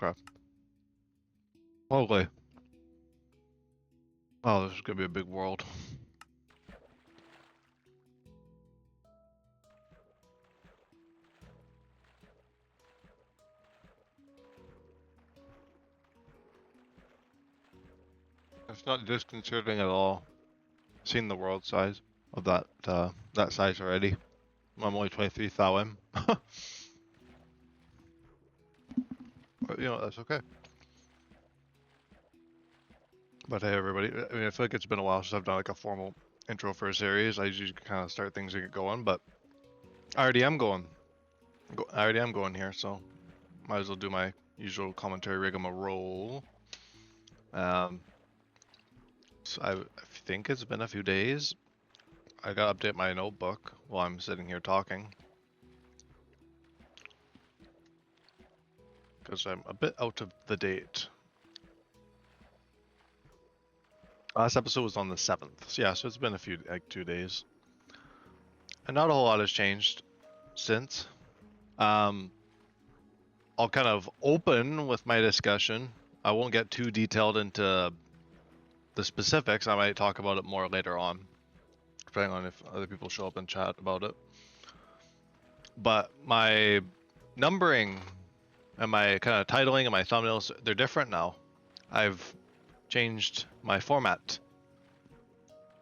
Okay. Totally. Oh, this is gonna be a big world. It's not disconcerting at all. Seeing the world size of that size already. I'm only 23,000. But you know, that's okay. But hey, everybody. I mean, I feel like it's been a while since I've done like a formal intro for a series. I usually kind of start things and get going, but I already am going. I already am going here, so might as well do my usual commentary rigmarole. So I think it's been a few days. I gotta update my notebook while I'm sitting here talking. Because I'm a bit out of the date. Last episode was on the 7th. So yeah, so it's been a few, like 2 days. And not a whole lot has changed since. I'll kind of open with my discussion. I won't get too detailed into the specifics. I might talk about it more later on, depending on if other people show up and chat about it. But my numbering and my kind of titling and my thumbnails, they're different now. I've changed my format.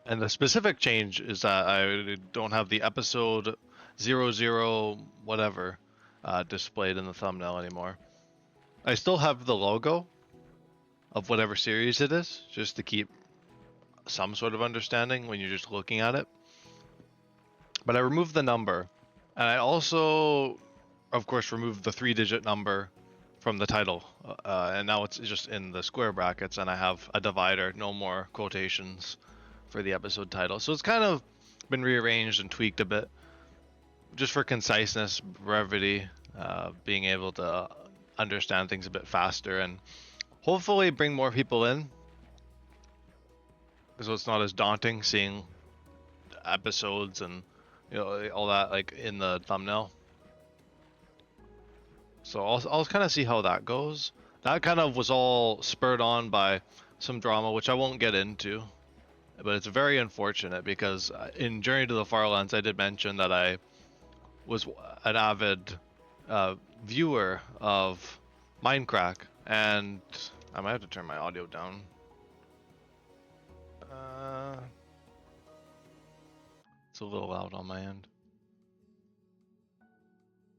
And the specific change is that I don't have the episode 00 whatever displayed in the thumbnail anymore. I still have the logo of whatever series it is, just to keep some sort of understanding when you're just looking at it. But I removed the number. And I also, of course, removed the 3-digit number from the title. And now it's just in the square brackets, and I have a divider, no more quotations for the episode title. So it's kind of been rearranged and tweaked a bit, just for conciseness, brevity, being able to understand things a bit faster, and hopefully bring more people in, so it's not as daunting seeing episodes and all that like in the thumbnail. So I'll kind of see how that goes. That kind of was all spurred on by some drama, which I won't get into. But it's very unfortunate because in Journey to the Farlands, I did mention that I was an avid viewer of Minecraft, and I might have to turn my audio down. It's a little loud on my end.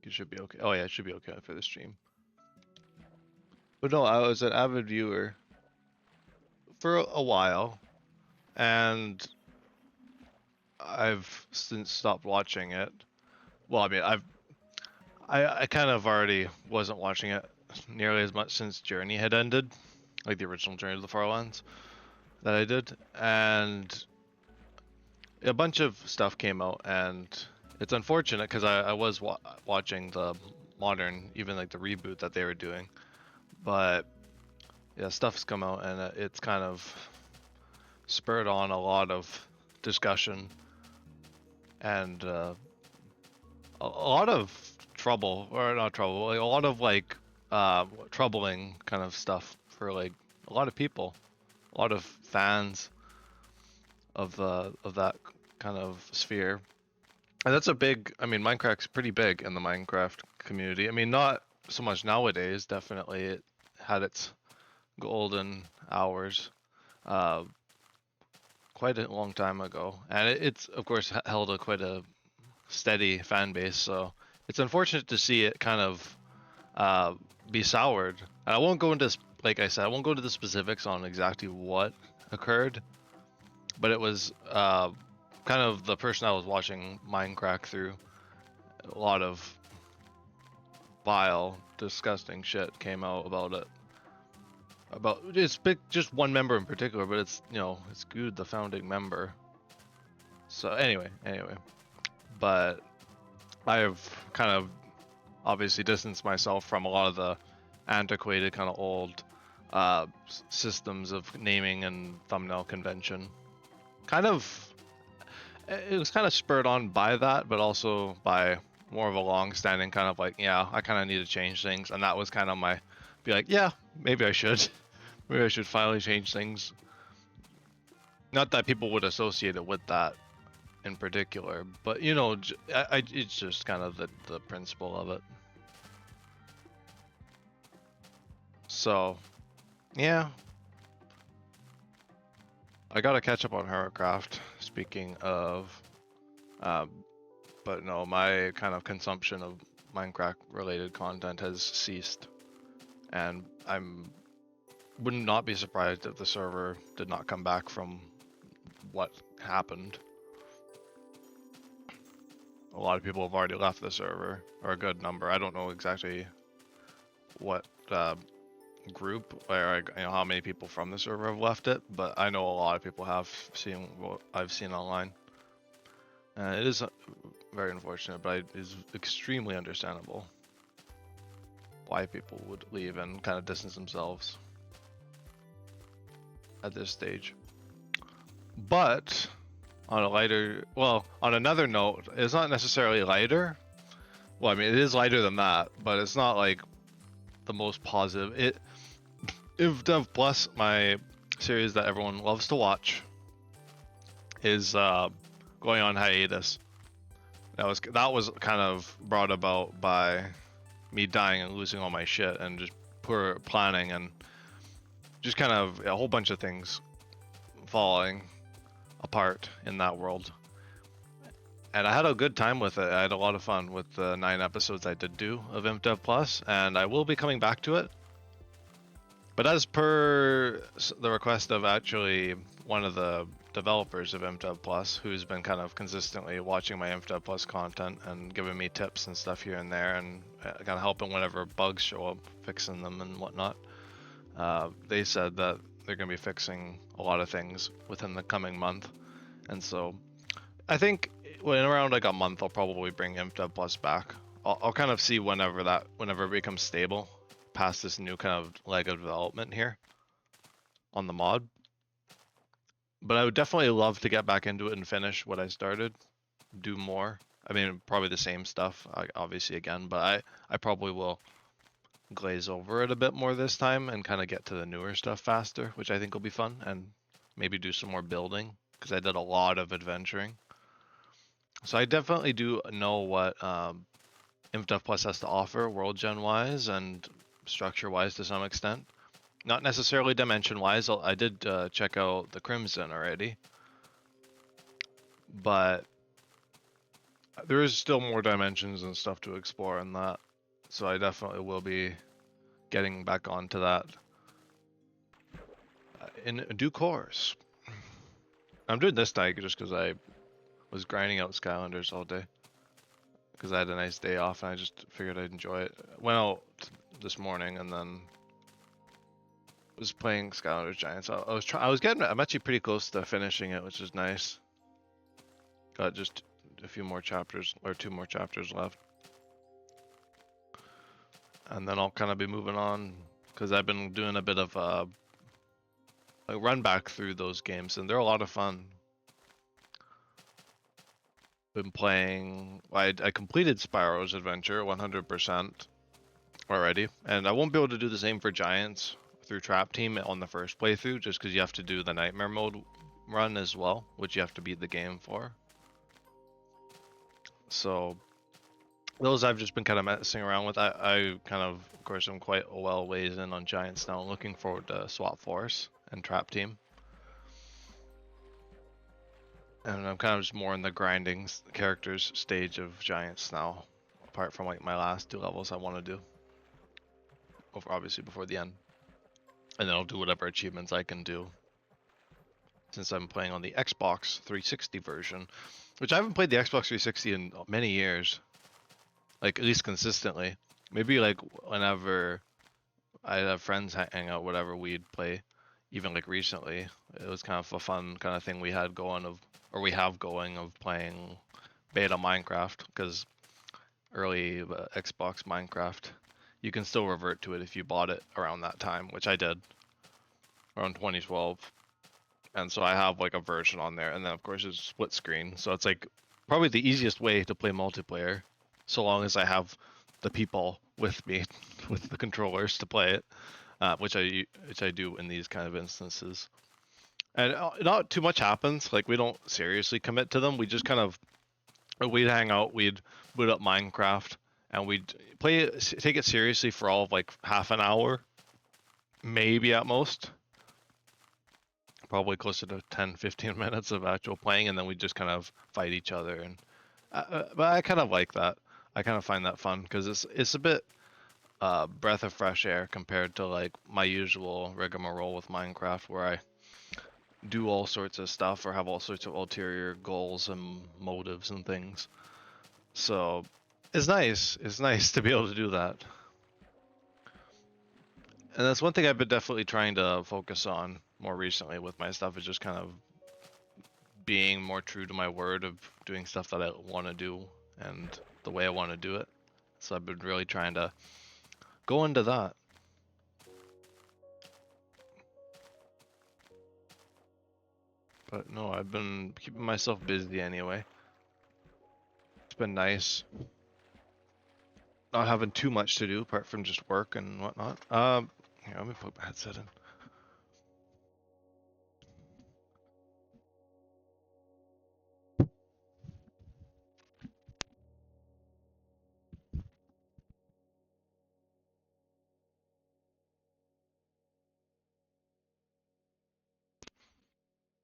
It should be okay. Oh yeah, it should be okay for the stream. But no, I was an avid viewer for a while, and I've since stopped watching it. Well, I mean, I kind of already wasn't watching it nearly as much since Journey had ended, like the original Journey to the Farlands that I did, and a bunch of stuff came out, and it's unfortunate because I was watching the modern, even like the reboot that they were doing, but yeah, stuff's come out, and it's kind of spurred on a lot of discussion and a lot of trouble, or not trouble, like a lot of like troubling kind of stuff for like a lot of people, a lot of fans of that kind of sphere. And that's a big, I mean, Minecraft's pretty big in the Minecraft community. I mean, not so much nowadays, definitely it had its golden hours quite a long time ago, and it's of course held quite a steady fan base, so it's unfortunate to see it kind of be soured. And I won't go into, like I said, I won't go into the specifics on exactly what occurred, but it was kind of the person I was watching Minecraft through. A lot of vile, disgusting shit came out about it. About it's big, just one member in particular, but it's it's Good, the founding member. So anyway, but I have kind of obviously distanced myself from a lot of the antiquated kind of old systems of naming and thumbnail convention. It was kind of spurred on by that, but also by more of a long-standing kind of like, yeah, I kind of need to change things, and that was kind of my be like, yeah, maybe I should. Maybe I should finally change things. Not that people would associate it with that in particular, but you know, it's just kind of the principle of it. So, yeah, I gotta catch up on Herocraft. Speaking of, uh, but no, my kind of consumption of Minecraft-related content has ceased, and would not be surprised if the server did not come back from what happened. A lot of people have already left the server, or a good number. I don't know exactly what group or how many people from the server have left it, but I know a lot of people have seen what I've seen online. And it is very unfortunate, but it is extremely understandable why people would leave and kind of distance themselves at this stage. But on a lighter, well, on another note, it's not necessarily lighter. Well, I mean, it is lighter than that, but it's not like the most positive. If Dev Plus, my series that everyone loves to watch, is going on hiatus. That was kind of brought about by me dying and losing all my shit and just poor planning and just kind of a whole bunch of things falling apart in that world. And I had a good time with it. I had a lot of fun with the 9 episodes I did do of ImpDev Plus, and I will be coming back to it. But as per the request of actually one of the developers of ImpDev Plus, who's been kind of consistently watching my ImpDev Plus content and giving me tips and stuff here and there, and kind of helping whenever bugs show up, fixing them and whatnot, they said that they're going to be fixing a lot of things within the coming month. And so I think in around like a month, I'll probably bring ImpDev Plus back. I'll kind of see whenever it becomes stable past this new kind of leg of development here on the mod. But I would definitely love to get back into it and finish what I started, do more. I mean, probably the same stuff, obviously again, but I probably will glaze over it a bit more this time and kind of get to the newer stuff faster, which I think will be fun, and maybe do some more building because I did a lot of adventuring. So I definitely do know what ImpDev Plus has to offer world gen wise and structure wise to some extent. Not necessarily dimension wise. I did check out the Crimson already, but there is still more dimensions and stuff to explore in that. So I definitely will be getting back onto that in due course. I'm doing this night just because I was grinding out Skylanders all day because I had a nice day off and I just figured I'd enjoy it. Went out this morning and then was playing Skylanders Giants. I'm actually pretty close to finishing it, which is nice. Got just a few more chapters or 2 more chapters left. And then I'll kind of be moving on because I've been doing a bit of a run back through those games and they're a lot of fun. Been playing, I completed Spyro's Adventure 100% already, and I won't be able to do the same for Giants through Trap Team on the first playthrough just because you have to do the Nightmare Mode run as well, which you have to beat the game for. So those I've just been kind of messing around with. I kind of course, I'm quite a well ways in on Giants now. I'm looking forward to Swap Force and Trap Team. And I'm kind of just more in the grinding characters stage of Giants now, apart from like my last 2 levels I want to do. Obviously before the end. And then I'll do whatever achievements I can do. Since I'm playing on the Xbox 360 version, which I haven't played the Xbox 360 in many years. Like, at least consistently. Maybe like whenever I have friends hang out, whatever, we'd play. Even like recently, it was kind of a fun kind of thing we had going of playing beta Minecraft, because early Xbox Minecraft, you can still revert to it if you bought it around that time, which I did around 2012. And so I have like a version on there, and then of course it's split screen, so it's like probably the easiest way to play multiplayer, so long as I have the people with me with the controllers to play it, which I do in these kind of instances. And not too much happens. Like we don't seriously commit to them. We just kind of we'd hang out, we'd boot up Minecraft, and we'd take it seriously for all of like half an hour, maybe at most. Probably closer to 10, 15 minutes of actual playing, and then we just kind of fight each other. And but I kind of like that. I kind of find that fun because it's a bit breath of fresh air compared to like my usual rigmarole with Minecraft, where I do all sorts of stuff or have all sorts of ulterior goals and motives and things. So it's nice. It's nice to be able to do that. And that's one thing I've been definitely trying to focus on more recently with my stuff, is just kind of being more true to my word of doing stuff that I want to do and the way I want to do it. So I've been really trying to go into that. But no, I've been keeping myself busy anyway. It's been nice not having too much to do apart from just work and whatnot. Here, let me put my headset in.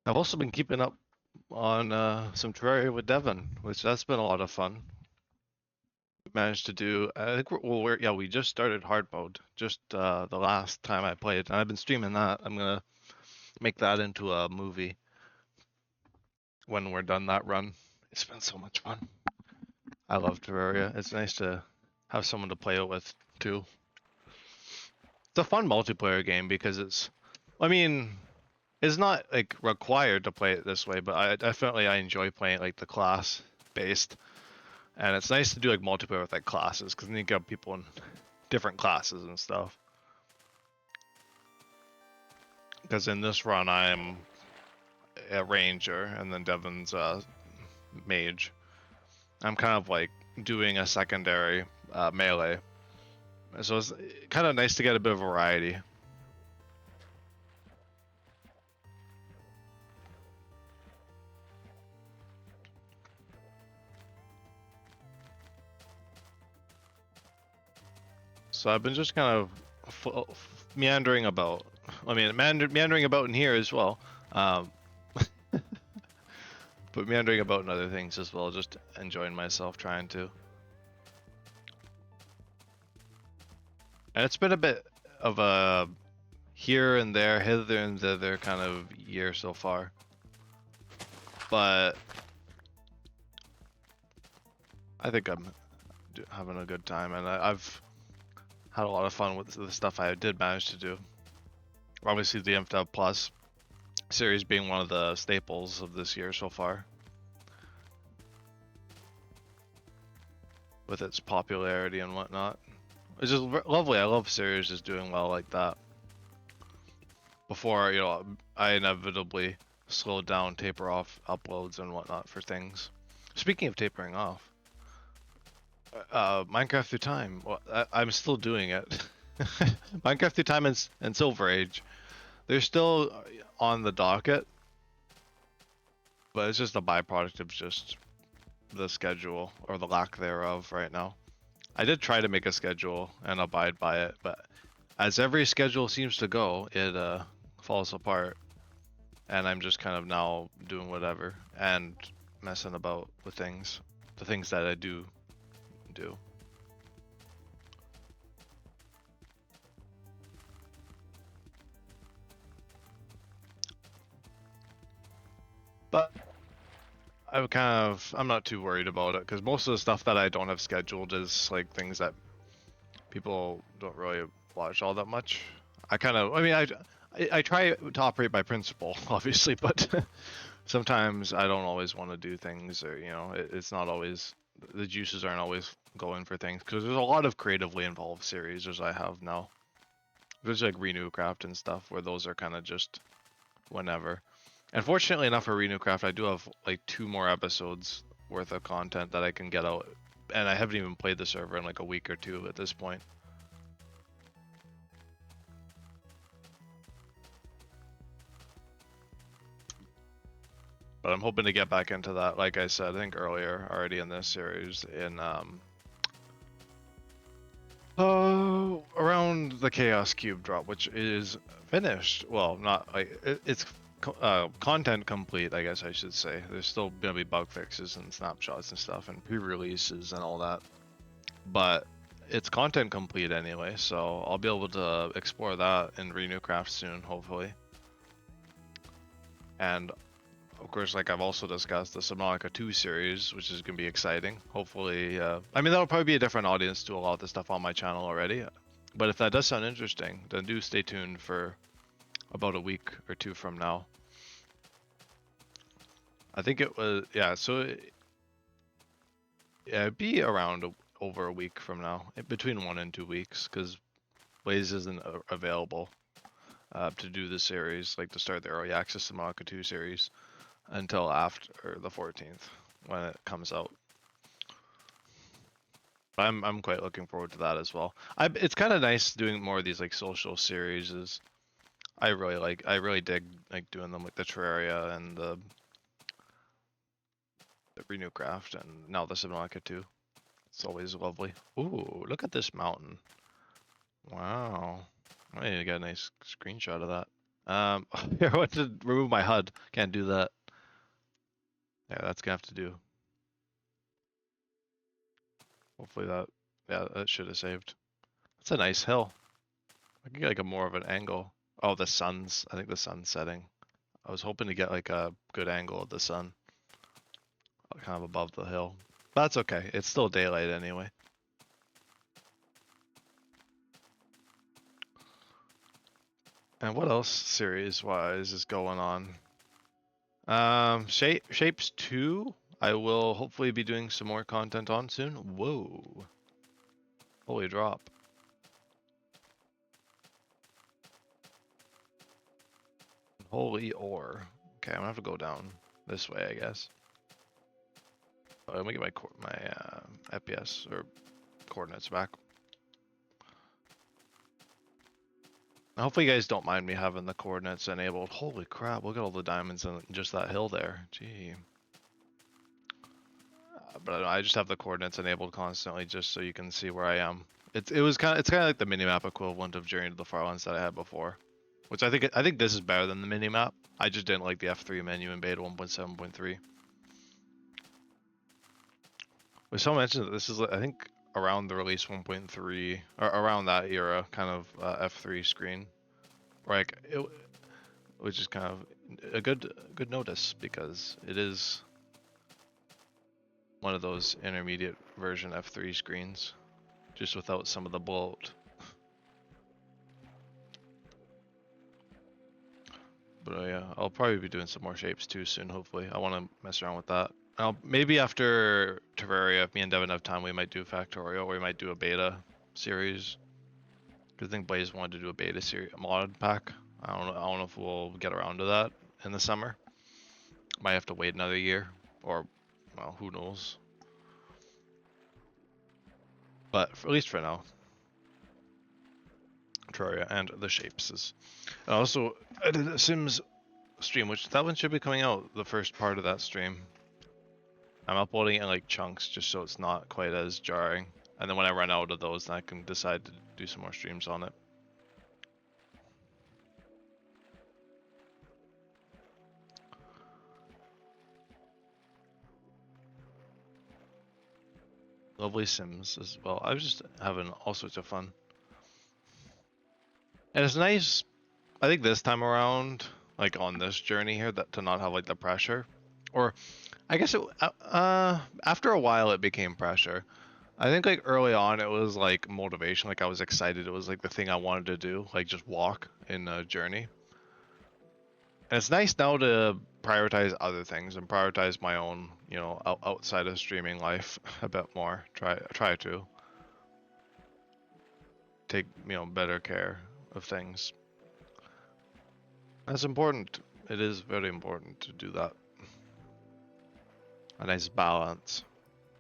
I've also been keeping up on some Terraria with Devon, which that's been a lot of fun. We managed to do, I think we just started hard mode just the last time I played, and I've been streaming that. I'm gonna make that into a movie when we're done that run. It's been so much fun. I love Terraria. It's nice to have someone to play it with too. It's a fun multiplayer game because I mean, it's not like required to play it this way, but I enjoy playing like the class based, and it's nice to do like multiplayer with like classes because then you get people in different classes and stuff. Because in this run I'm a ranger and then Devon's mage. I'm kind of like doing a secondary melee, so it's kind of nice to get a bit of variety. So I've been just kind of meandering about. I mean, meandering about in here as well, but meandering about in other things as well. Just enjoying myself, trying to. And it's been a bit of a here and there, hither and thither kind of year so far. But I think I'm having a good time, and I've had a lot of fun with the stuff I did manage to do. Obviously, the MFW Plus series being one of the staples of this year so far, with its popularity and whatnot. It's just lovely. I love series just doing well like that. Before, I inevitably slow down, taper off uploads and whatnot for things. Speaking of tapering off, Minecraft Through Time. Well, I'm still doing it. Minecraft Through Time and Silver Age. They're still on the docket, but it's just a byproduct of just the schedule or the lack thereof right now. I did try to make a schedule and abide by it, but as every schedule seems to go, it falls apart, and I'm just kind of now doing whatever and messing about with things, the things that I do. But I'm not too worried about it because most of the stuff that I don't have scheduled is like things that people don't really watch all that much. I try to operate by principle, obviously, but sometimes I don't always want to do things, or it's not always, the juices aren't always going for things because there's a lot of creatively involved series as I have now. There's like Renewcraft and stuff where those are kind of just whenever. And fortunately enough for Renewcraft, I do have like 2 more episodes worth of content that I can get out, and I haven't even played the server in like a week or 2 at this point. But I'm hoping to get back into that, like I said, I think earlier already in this series, in around the Chaos Cube drop, which is finished. Well, not like it's content complete, I guess I should say. There's still gonna be bug fixes and snapshots and stuff and pre-releases and all that, but it's content complete anyway. So I'll be able to explore that in Renewcraft soon, hopefully. And of course, like I've also discussed, the Subnautica 2 series, which is going to be exciting. Hopefully, I mean, that'll probably be a different audience to a lot of the stuff on my channel already. But if that does sound interesting, then do stay tuned for about a week or two from now. I think it was, yeah, so yeah, it'd be around over a week from now, between 1 and 2 weeks, because Blaze isn't available to do the series, like to start the early access Subnautica 2 series, until after the 14th when it comes out. I'm quite looking forward to that as well. It's kind of nice doing more of these like social series. I really dig like doing them with the Terraria and the Renewcraft and now the Subnautica 2. It's always lovely. Ooh, look at this mountain. Wow. I need to get a nice screenshot of that. I want to remove my HUD. Can't do that. Yeah, that's gonna have to do. Hopefully that, yeah, that should have saved. That's a nice hill. I can get like a more of an angle. Oh, I think the sun's setting. I was hoping to get like a good angle of the sun, kind of above the hill. But that's okay. It's still daylight anyway. And what else series-wise is going on? Shapes 2, I will hopefully be doing some more content on soon. Whoa. Holy drop. Holy ore. Okay, I'm gonna have to go down this way, I guess. Let me get my FPS or coordinates back. Hopefully you guys don't mind me having the coordinates enabled. Holy crap, look at all the diamonds in just that hill there. Gee. But I just have the coordinates enabled constantly just so you can see where I am. It's kind of like the minimap equivalent of Journey to the Farlands that I had before. Which I think this is better than the minimap. I just didn't like the F3 menu in beta 1.7.3. We still mentioned that this is, I think, around the release 1.3 or around that era, kind of F3 screen, like which is kind of a good notice because it is one of those intermediate version F3 screens, just without some of the bloat. But yeah, I'll probably be doing some more shapes too soon. Hopefully, I want to mess around with that. Maybe after Terraria, if me and Devin have time, we might do Factorio, or we might do a beta series. Because I think Blaze wanted to do a beta series, a mod pack. I don't know if we'll get around to that in the summer. Might have to wait another year, or well, who knows. But at least for now, Terraria and the shapes is. And also, I did a Sims stream, which that one should be coming out the first part of that stream. I'm uploading it in like chunks just so it's not quite as jarring. And then when I run out of those, then I can decide to do some more streams on it. Lovely Sims as well. I was just having all sorts of fun. And it's nice, I think this time around, like on this journey here, that to not have like the pressure. Or I guess after a while it became pressure. I think like early on it was like motivation, like I was excited. It was like the thing I wanted to do, like just walk in a journey. And it's nice now to prioritize other things and prioritize my own, outside of streaming life a bit more. Try to take, better care of things. That's important. It is very important to do that. A nice balance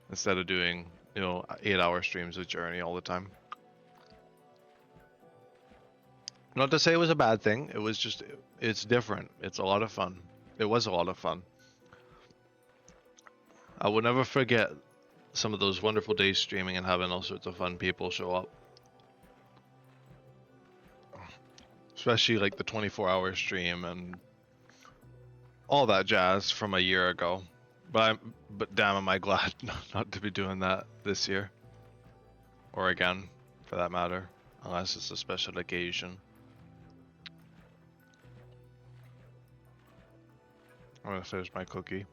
instead of doing 8-hour streams with Journey all the time. Not to say it was a bad thing. It was just, it's different. It's a lot of fun. It was a lot of fun. I will never forget some of those wonderful days streaming and having all sorts of fun people show up. Especially like the 24-hour stream and all that jazz from a year ago. But damn, am I glad not to be doing that this year. Or again, for that matter. Unless it's a special occasion. I'm gonna finish my cookie.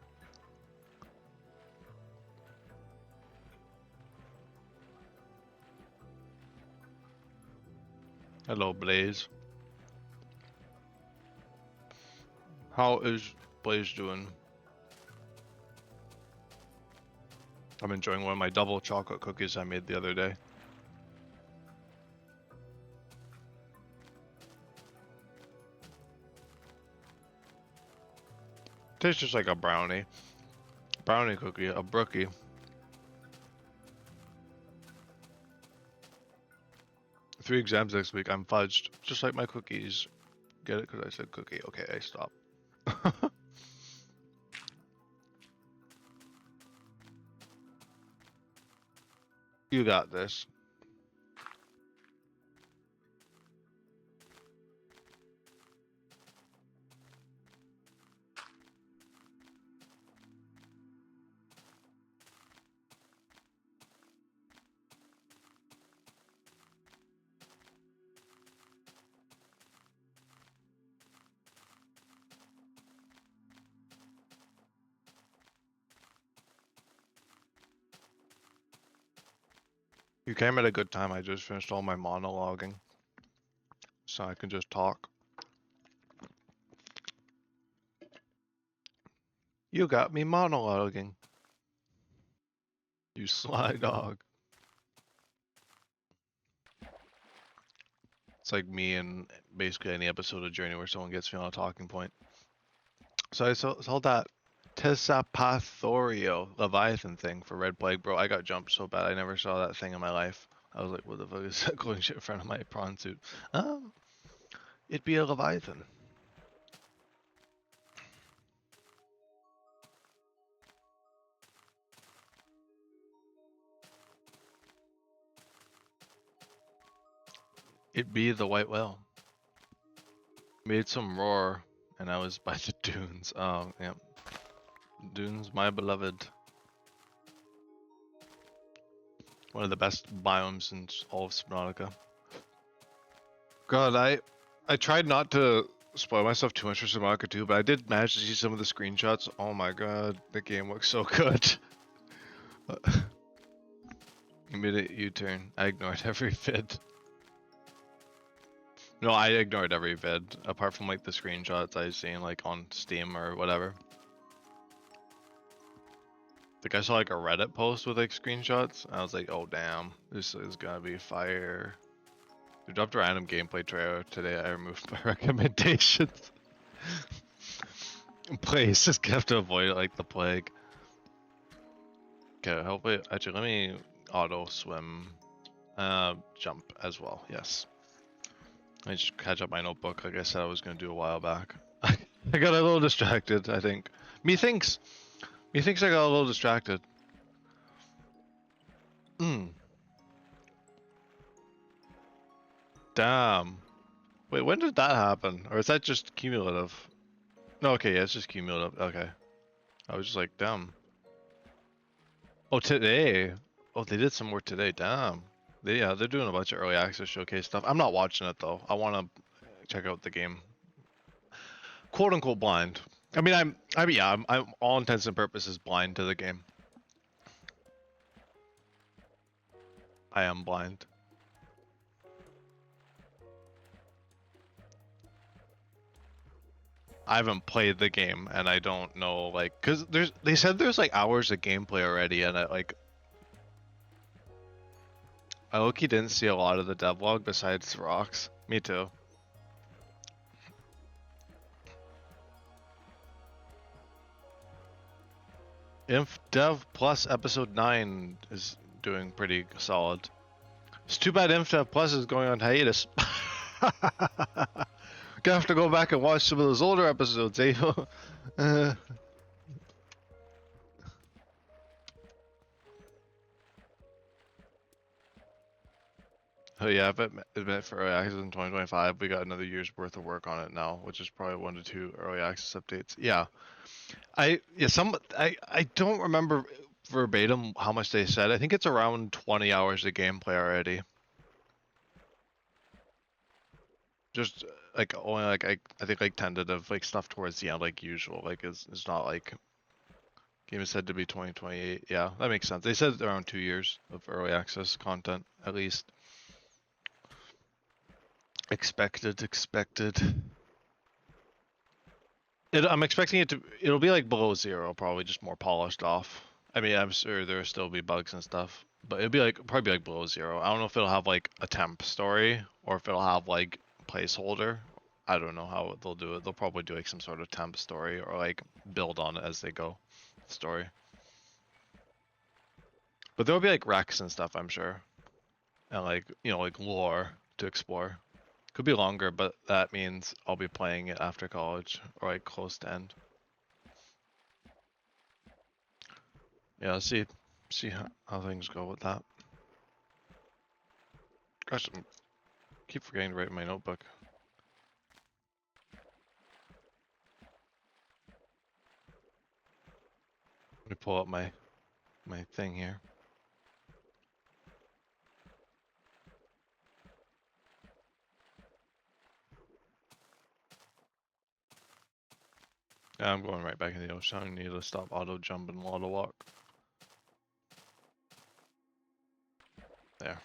Hello, Blaze. How is Blaze doing? I'm enjoying one of my double chocolate cookies I made the other day. Tastes just like a brownie. Brownie cookie, a brookie. Three exams next week. I'm fudged, just like my cookies. Get it? Because I said cookie. Okay, I stop. You got this. You came at a good time. I just finished all my monologuing. So I can just talk. You got me monologuing. You sly dog. It's like me in basically any episode of Journey where someone gets me on a talking point. So I saw that Tessapathorio Leviathan thing for Red Plague, bro. I got jumped so bad. I never saw that thing in my life. I was like, what the fuck is that glowing shit in front of my prawn suit? It'd be a Leviathan. It'd be the white whale. Made some roar, and I was by the dunes. Oh, yeah. Dunes, my beloved. One of the best biomes in all of Subnautica. God, I tried not to spoil myself too much for Subnautica 2, but I did manage to see some of the screenshots. Oh my god, the game looks so good. You made a U-turn. I ignored every vid. No, I ignored every vid, apart from like the screenshots I've seen like on Steam or whatever. Like I saw like a Reddit post with like screenshots, and I was like, oh damn, this is gonna be fire. We dropped a random gameplay trailer today. I removed my recommendations. Please, just have to avoid it like the plague. Okay, hopefully, actually, let me auto swim, jump as well. Yes. I just catch up my notebook, like I said I was gonna do a while back. I got a little distracted, I think. Methinks I got a little distracted. Damn. Wait, when did that happen? Or is that just cumulative? No, okay, yeah, it's just cumulative. Okay. I was just like, damn. Oh, today. Oh, they did some more today. Damn. Yeah, they're doing a bunch of early access showcase stuff. I'm not watching it though. I want to check out the game. Quote unquote blind. I mean, I'm all intents and purposes blind to the game. I am blind. I haven't played the game and I don't know, like, cause they said there's like hours of gameplay already, and I low-key didn't see a lot of the devlog besides rocks. Me too. Inf Dev Plus episode 9 is doing pretty solid. It's too bad Inf Dev Plus is going on hiatus. Gonna have to go back and watch some of those older episodes, eh? yeah, if it meant for early access in 2025, we got another year's worth of work on it now, which is probably 1 to 2 early access updates. Yeah, I don't remember verbatim how much they said. I think it's around 20 hours of gameplay already. Just like only like I think like tentative like stuff towards the end like usual. Like it's not like game is said to be 2028. Yeah, that makes sense. They said around 2 years of early access content at least. Expected. I'm expecting it to. It'll be like below zero, probably just more polished off. I mean, I'm sure there'll still be bugs and stuff, but it'll be like probably like below zero. I don't know if it'll have like a temp story or if it'll have like placeholder. I don't know how they'll do it. They'll probably do like some sort of temp story or like build on it as they go story. But there'll be like wrecks and stuff, I'm sure, and like like lore to explore. Could be longer, but that means I'll be playing it after college or like close to end. Yeah, see how things go with that. Gosh, I keep forgetting to write in my notebook. Let me pull up my thing here. Yeah, I'm going right back in the ocean. I need to stop auto jump and auto walk. There.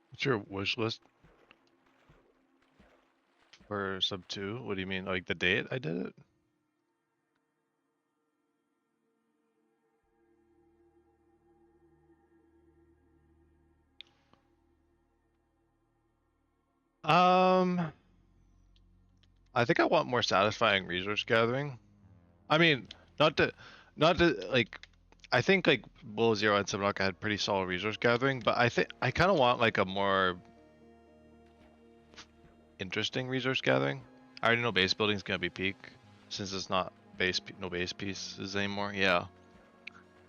What's your wish list for sub 2? What do you mean? Like the date I did it? I think I want more satisfying resource gathering. I mean, not to, like, I think like Bull Zero and Subnautica had pretty solid resource gathering, but I think I kind of want like a more interesting resource gathering. I already know base building is gonna be peak, since it's not no base pieces anymore. Yeah,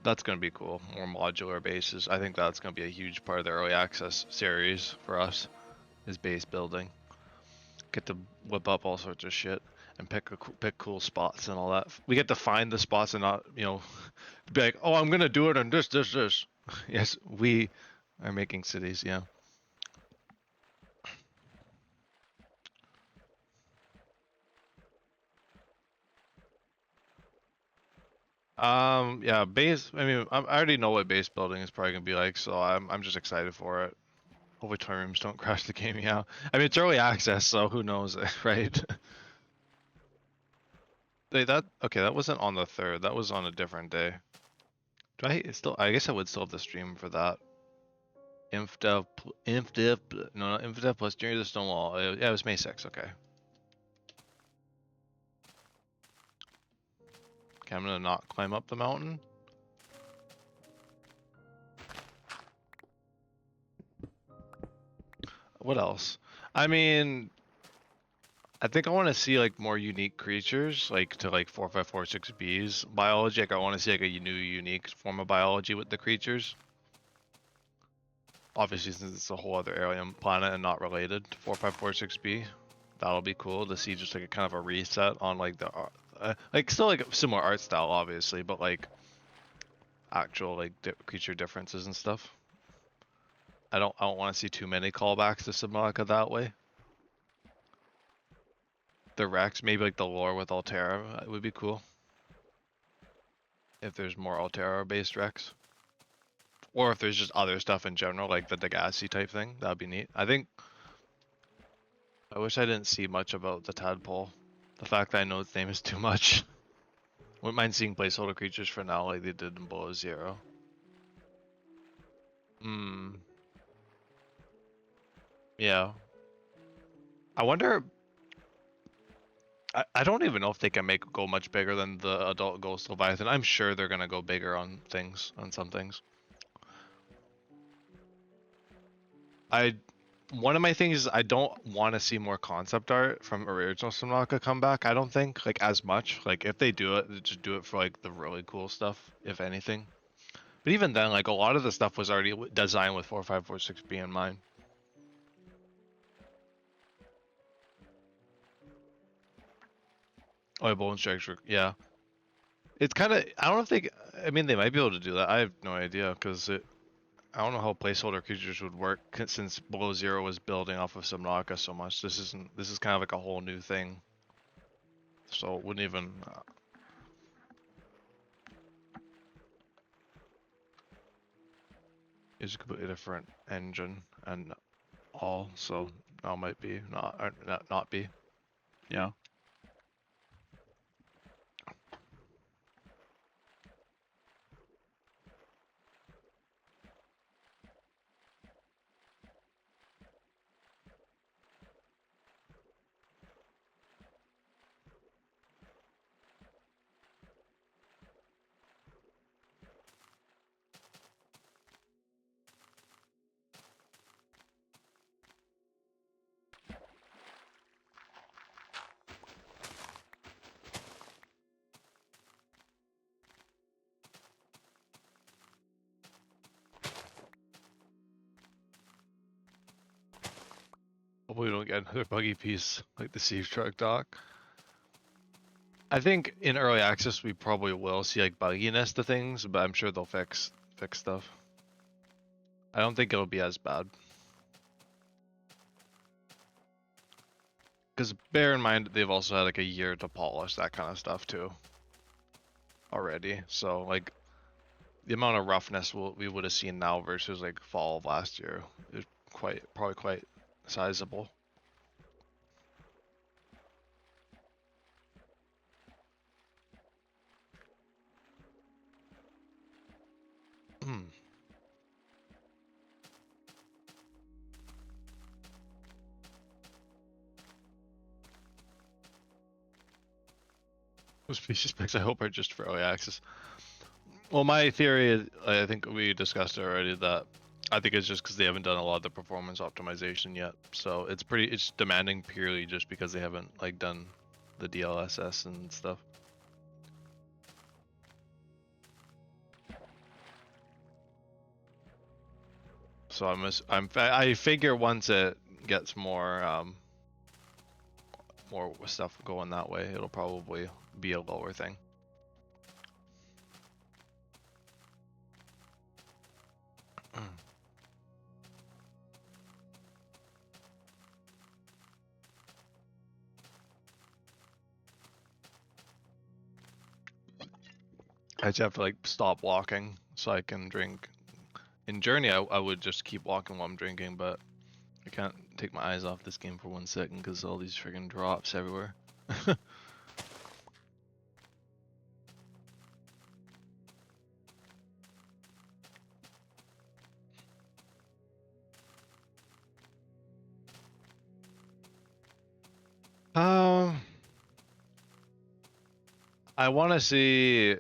that's gonna be cool. More modular bases. I think that's gonna be a huge part of the early access series for us, is base building. Get to whip up all sorts of shit and pick cool spots and all that. We get to find the spots and not be like, oh, I'm gonna do it on this. Yes, we are making cities. Yeah. Yeah, base. I mean, I already know what base building is probably gonna be like, so I'm just excited for it. Hopefully, twin rooms don't crash the game. Yeah. I mean, it's early access, so who knows, right? Okay, that wasn't on the 3rd. That was on a different day. Do I still? I guess I would still have the stream for that. Inf dev plus during the Stonewall. Yeah, it was May 6th. Okay. Okay, I'm gonna not climb up the mountain. What else? I mean, I think I want to see like more unique creatures, like to like 4546B's biology. Like I want to see like a new unique form of biology with the creatures. Obviously, since it's a whole other alien planet and not related to 4546B, that'll be cool to see just like a kind of a reset on like the like still like a similar art style, obviously, but like actual like creature differences and stuff. I don't want to see too many callbacks to Subnautica that way. The Rex, maybe like the lore with Altera would be cool. If there's more Altera based Rex. Or if there's just other stuff in general, like the Degassi type thing, that'd be neat. I wish I didn't see much about the tadpole. The fact that I know its name is too much. Wouldn't mind seeing placeholder creatures for now like they did in Below Zero. Hmm. Yeah. I wonder. I don't even know if they can go much bigger than the adult Ghost Leviathan. I'm sure they're gonna go bigger on things, on some things. one of my things is I don't want to see more concept art from original Subnautica come back. I don't think like as much. Like if they do it, they just do it for like the really cool stuff, if anything. But even then, like a lot of the stuff was already designed with 4546B in mind. Oh, yeah, bone strikes were, yeah. It's kind of, I don't know if they, I mean, they might be able to do that. I have no idea because I don't know how placeholder creatures would work since Below Zero was building off of Subnautica so much. This is kind of like a whole new thing. So it wouldn't even, it's a completely different engine and all, so now might be, not be. Yeah. Hopefully we don't get another buggy piece like the sieve truck dock. I think in early access we probably will see like bugginess to things, but I'm sure they'll fix stuff. I don't think it'll be as bad. Because bear in mind they've also had like a year to polish that kind of stuff too. Already, so like the amount of roughness we would have seen now versus like fall of last year is probably quite sizable. Those species picks I hope are just for early access. Well, my theory is, I think we discussed it already, that I think it's just because they haven't done a lot of the performance optimization yet. So it's demanding purely just because they haven't like done the DLSS and stuff. So I figure once it gets more stuff going that way, it'll probably be a lower thing. I just have to like stop walking so I can drink. In Journey, I would just keep walking while I'm drinking, but I can't take my eyes off this game for 1 second because all these friggin' drops everywhere. Um, I want to see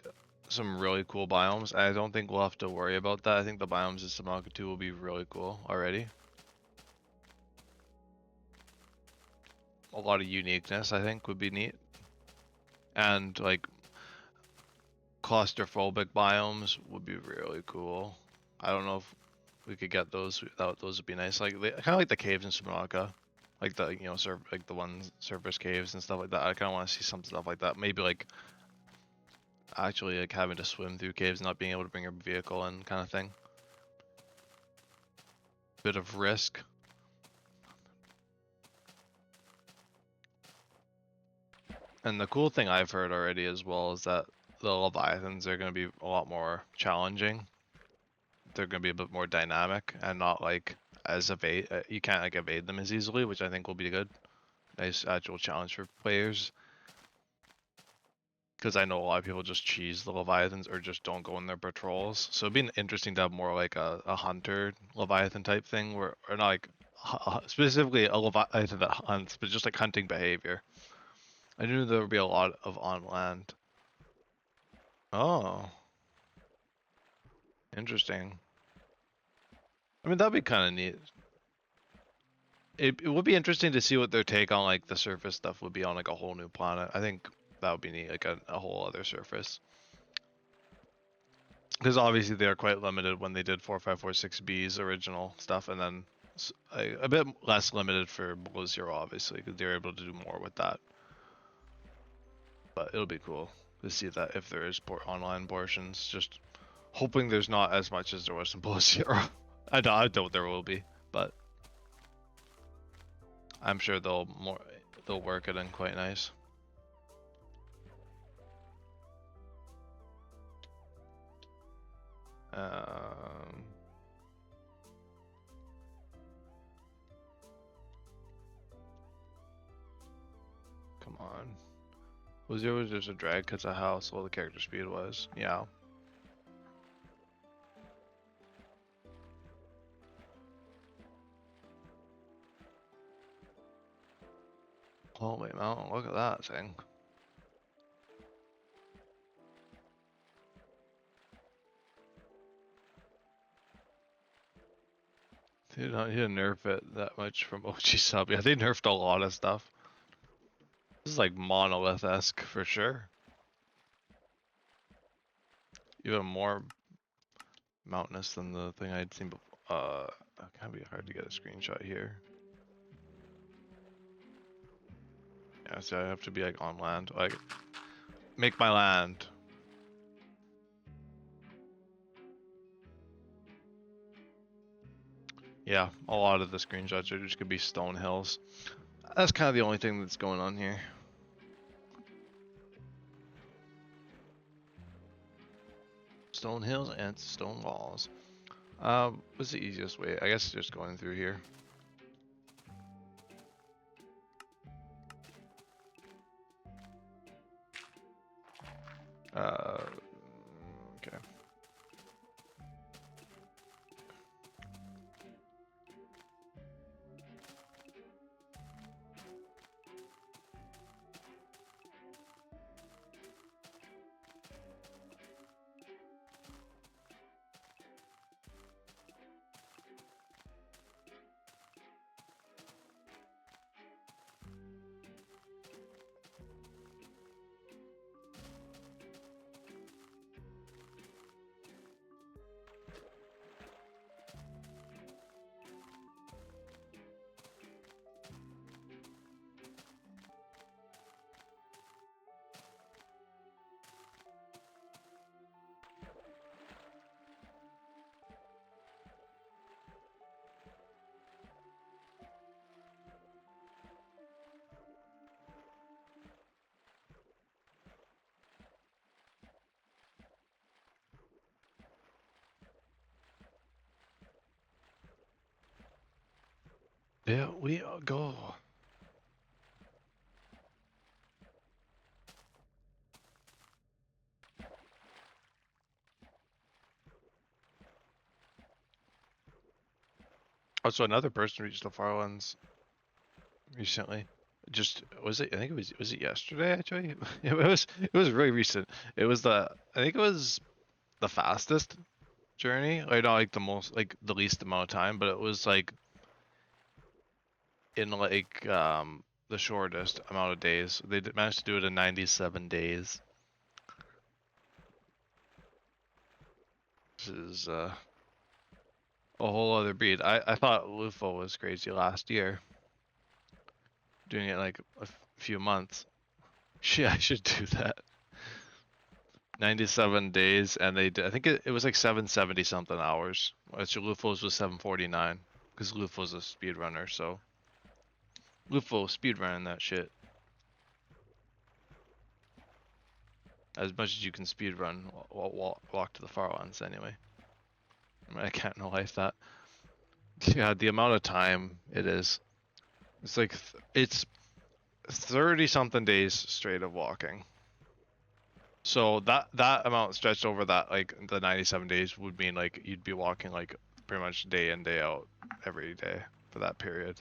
some really cool biomes. I don't think we'll have to worry about that. I think the biomes in Subnautica 2 will be really cool already. A lot of uniqueness, I think, would be neat. And like claustrophobic biomes would be really cool. I don't know if we could get those. Those would be nice. Like kind of like the caves in Subnautica, like the like the ones surface caves and stuff like that. I kind of want to see some stuff like that. Maybe like actually like having to swim through caves, not being able to bring your vehicle in, kind of thing. Bit of risk. And the cool thing I've heard already as well is that the Leviathans are going to be a lot more challenging. They're going to be a bit more dynamic and not like as evade. You can't like evade them as easily, which I think will be good. Nice actual challenge for players. Because I know a lot of people just cheese the Leviathans or just don't go in their patrols. So it'd be interesting to have more like a hunter Leviathan type thing, where or not like specifically a Leviathan that hunts, but just like hunting behavior. I knew there would be a lot of on land. Oh, interesting. I mean, that'd be kind of neat. it would be interesting to see what their take on like the surface stuff would be on like a whole new planet. I think that would be neat, like a whole other surface. Because obviously they are quite limited when they did 4546B's original stuff, and then a bit less limited for Below Zero, obviously, because they're able to do more with that. But it'll be cool to see that if there is online portions. Just hoping there's not as much as there was in Below Zero. I doubt there will be, but I'm sure they'll work it in quite nice. Come on. Was there was just a drag because of how slow the character speed was? Yeah. Holy mountain, look at that thing. He didn't nerf it that much from OG sub. Yeah, they nerfed a lot of stuff. This is like monolith-esque for sure. Even more mountainous than the thing I'd seen before. It can be hard to get a screenshot here. Yeah, so I have to be like on land. Like, make my land. Yeah, a lot of the screenshots are just gonna be stone hills. That's kind of the only thing that's going on here. Stone hills and stone walls. What's the easiest way? I guess just going through here. Okay. There we go. Also, another person reached the Farlands recently. Just was it? I think was it yesterday actually. It was really recent. It was I think it was the fastest journey. Like not like the most like the least amount of time, but it was like in like the shortest amount of days. They managed to do it in 97 days. This is a whole other breed. I thought Lufo was crazy last year, doing it like a few months. Yeah, I should do that. 97 days, and they did, I think it was like 770 something hours. Which Lufo's was 749, because Lufo's a speedrunner, so Lufo speedrunning that shit. As much as you can speedrun, walk to the far ones anyway. I mean, I can't know life that. Yeah, the amount of time it is. It's like, it's 30 something days straight of walking. So that amount stretched over that like the 97 days would mean like you'd be walking like pretty much day in day out every day for that period.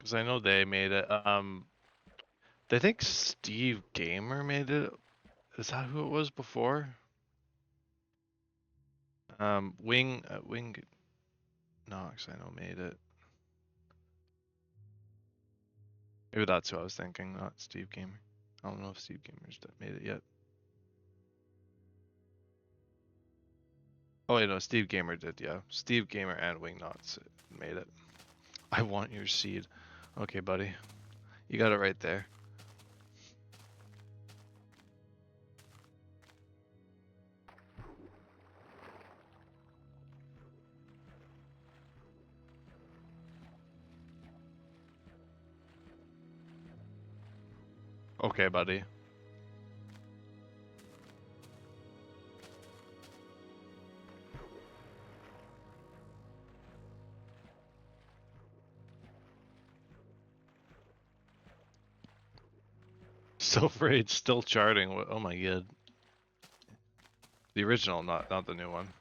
Because I know they made it. I think Steve Gamer made it. Is that who it was before? Wing Nox, I know made it. Maybe that's who I was thinking, not Steve Gamer. I don't know if Steve Gamer's made it yet. Oh wait, no, Steve Gamer did, yeah. Steve Gamer and Wingnuts made it. I want your seed. Okay, buddy. You got it right there. Okay, buddy. So afraid, still charting. Oh my god. The original, not the new one.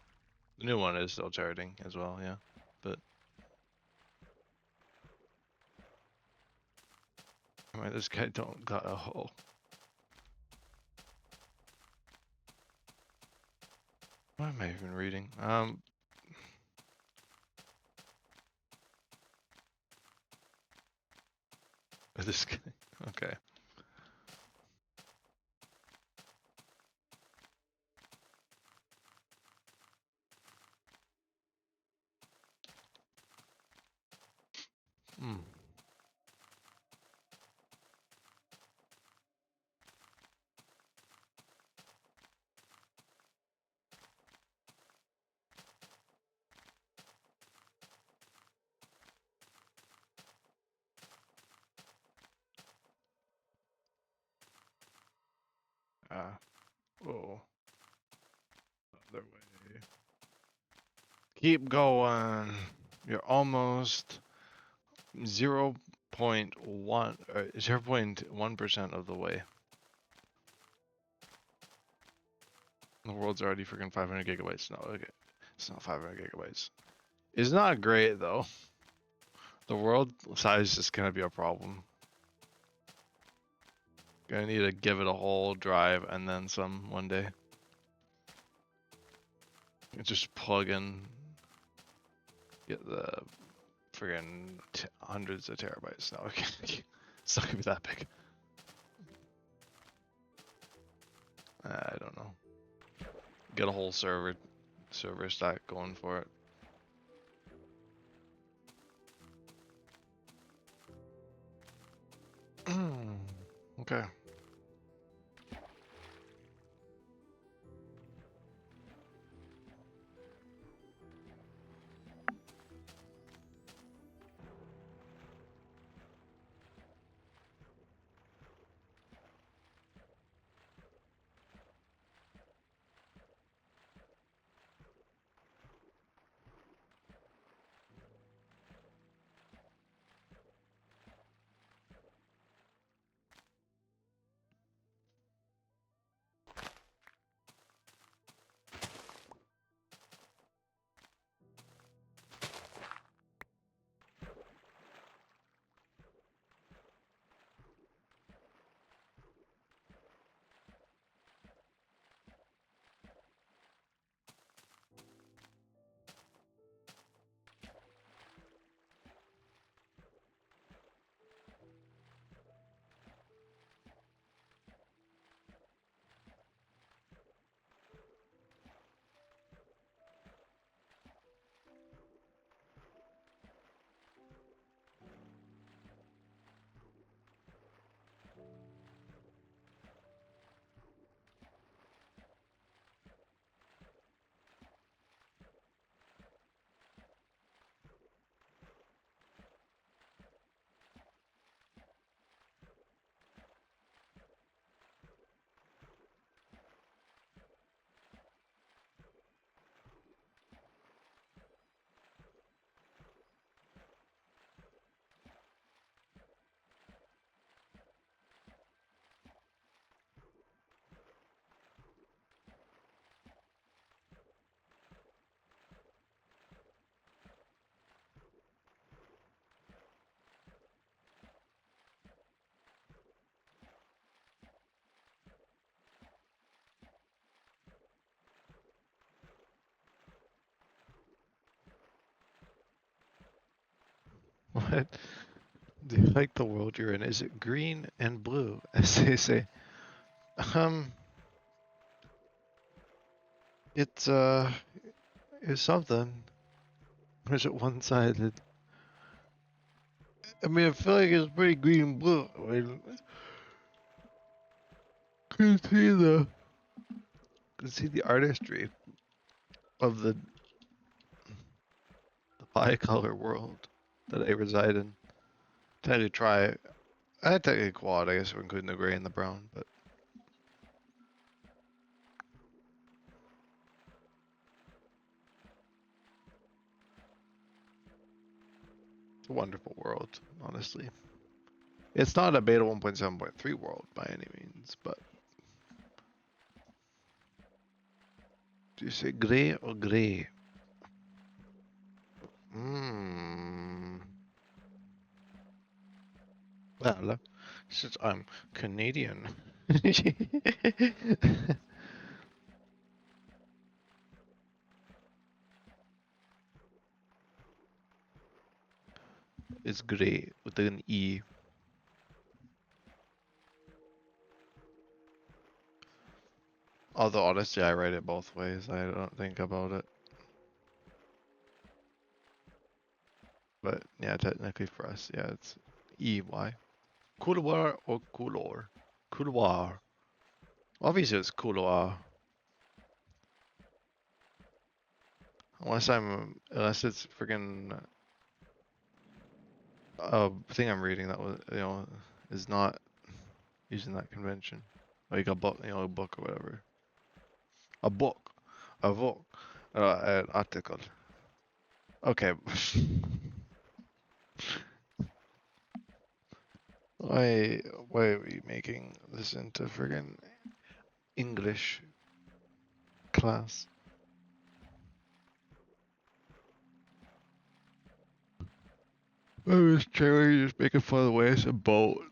The new one is still charting as well, yeah. But I mean, this guy don't got a hole. What am I even reading? This guy. Okay. Hmm. Oh. Other way. Keep going. You're almost 0.1% of the way. The world's already freaking 500 gigabytes. No, okay. It's not 500 gigabytes. It's not great though. The world size is gonna be a problem. Gonna need to give it a whole drive and then some one day. Just plug in, get the friggin' hundreds of terabytes. No, okay. It's not gonna be that big. I don't know. Get a whole server stack going for it. Okay. What do you like the world you're in? Is it green and blue, as they say? Um, it's it's something. Or is it one-sided? I mean, I feel like it's pretty green and blue. I mean, can see the artistry of the bicolor world that I reside in. Technically try. I had technically quad, I guess we're including the gray and the brown, but it's a wonderful world, honestly. It's not a beta 1.7.3 world by any means, but do you say gray or gray? Hmm. Well, since I'm Canadian. It's gray with an E. Although honestly, I write it both ways. I don't think about it. But yeah, technically for us, yeah, it's EY. Couloir or couloir? Couloir. Obviously it's couloir. Unless it's friggin' a thing I'm reading that was, is not using that convention. Like a book, a book or whatever. A book. A book. An article. Okay. Why, why are we making this into friggin' English class? I was trying just making fun of the way I said boat.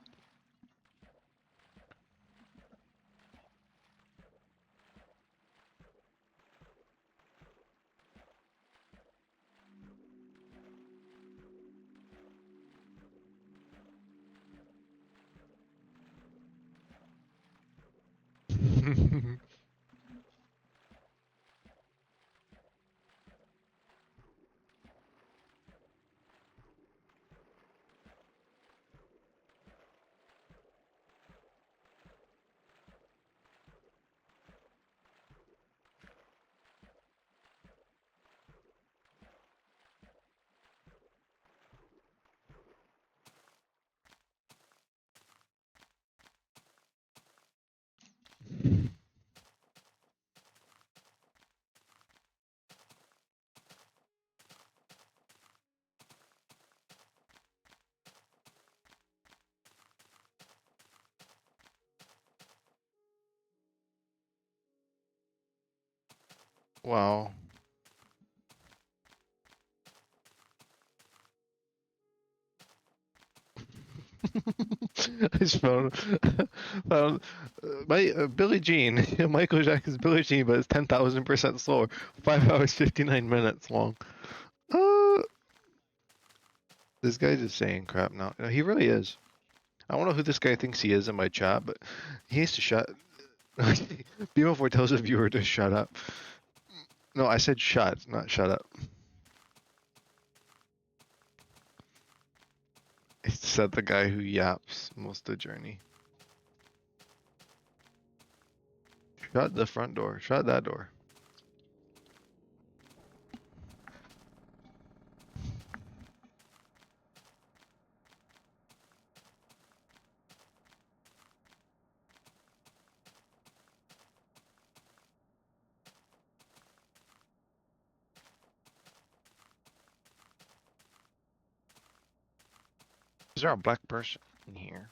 Wow. I just found my Billie Jean, Michael Jackson's Billie Jean, but it's 10,000% slower. 5 hours 59 minutes long. Uh, this guy's just saying crap now. No, he really is. I don't know who this guy thinks he is in my chat, but he needs to shut. BMO4 tells a viewer to shut up. No, I said shut, not shut up. It said the guy who yaps most of the journey. Shut the front door. Shut that door. Is there a black person in here?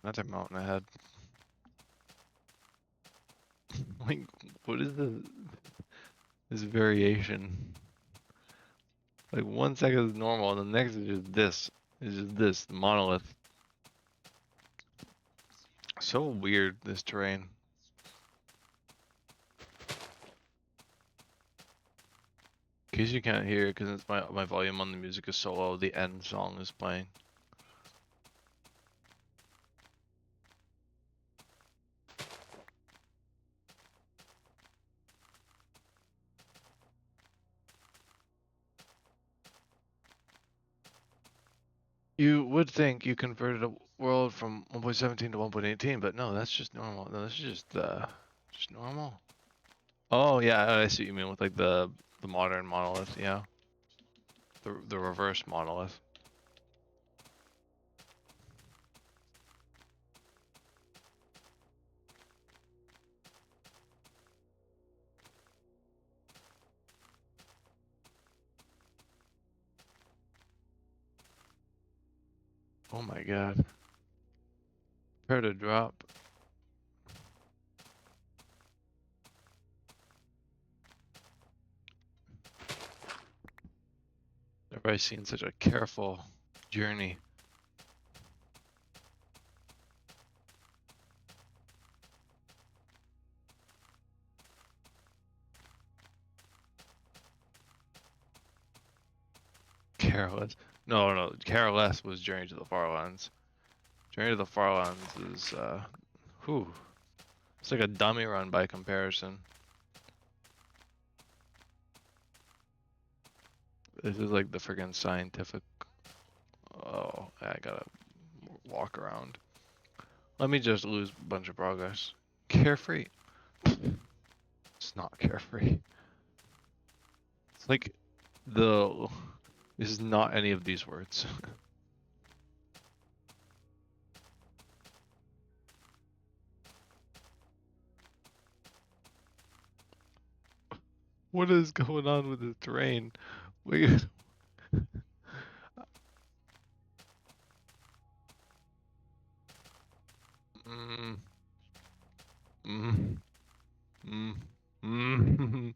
That's a mountain ahead. Like, what is this variation? Like 1 second is normal, and the next is just this. It's just this, the monolith. So weird, this terrain. case you can't hear, because it's my volume on the music is so low, the end song is playing. You would think you converted a world from 1.17 to 1.18, but no, that's just normal. No, this is just normal. Oh yeah, I see what you mean with like the modern monolith. Yeah, the reverse monolith. Oh my god. Prepare to drop. Everybody's seen such a careful journey. Careless. No, Careless was Journey to the Farlands. Journey to the Farlands is, whew. It's like a dummy run by comparison. This is like the friggin' scientific. Oh, I gotta walk around. Let me just lose a bunch of progress. Carefree. It's not carefree. It's like the. This is not any of these words. What is going on with the terrain? Wait. Mm, mm, mm, mm.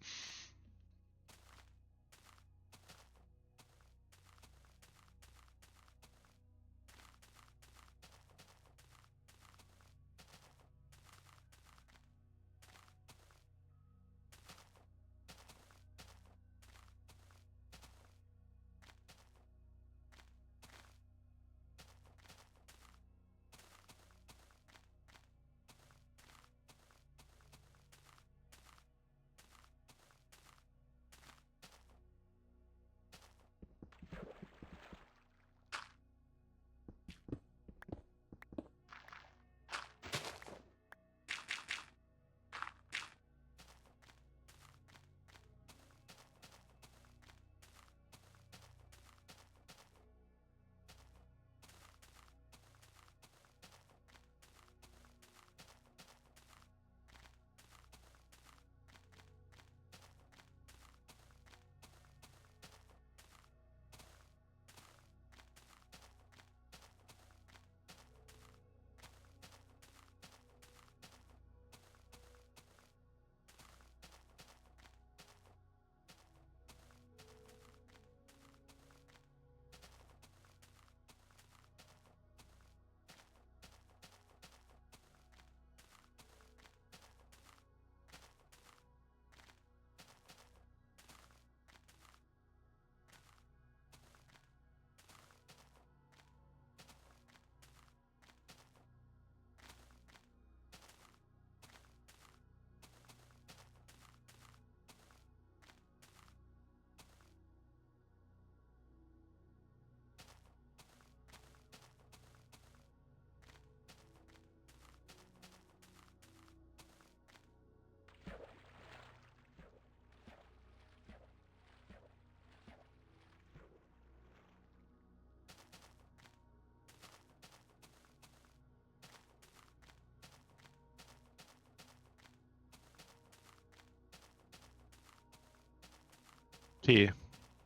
Tea.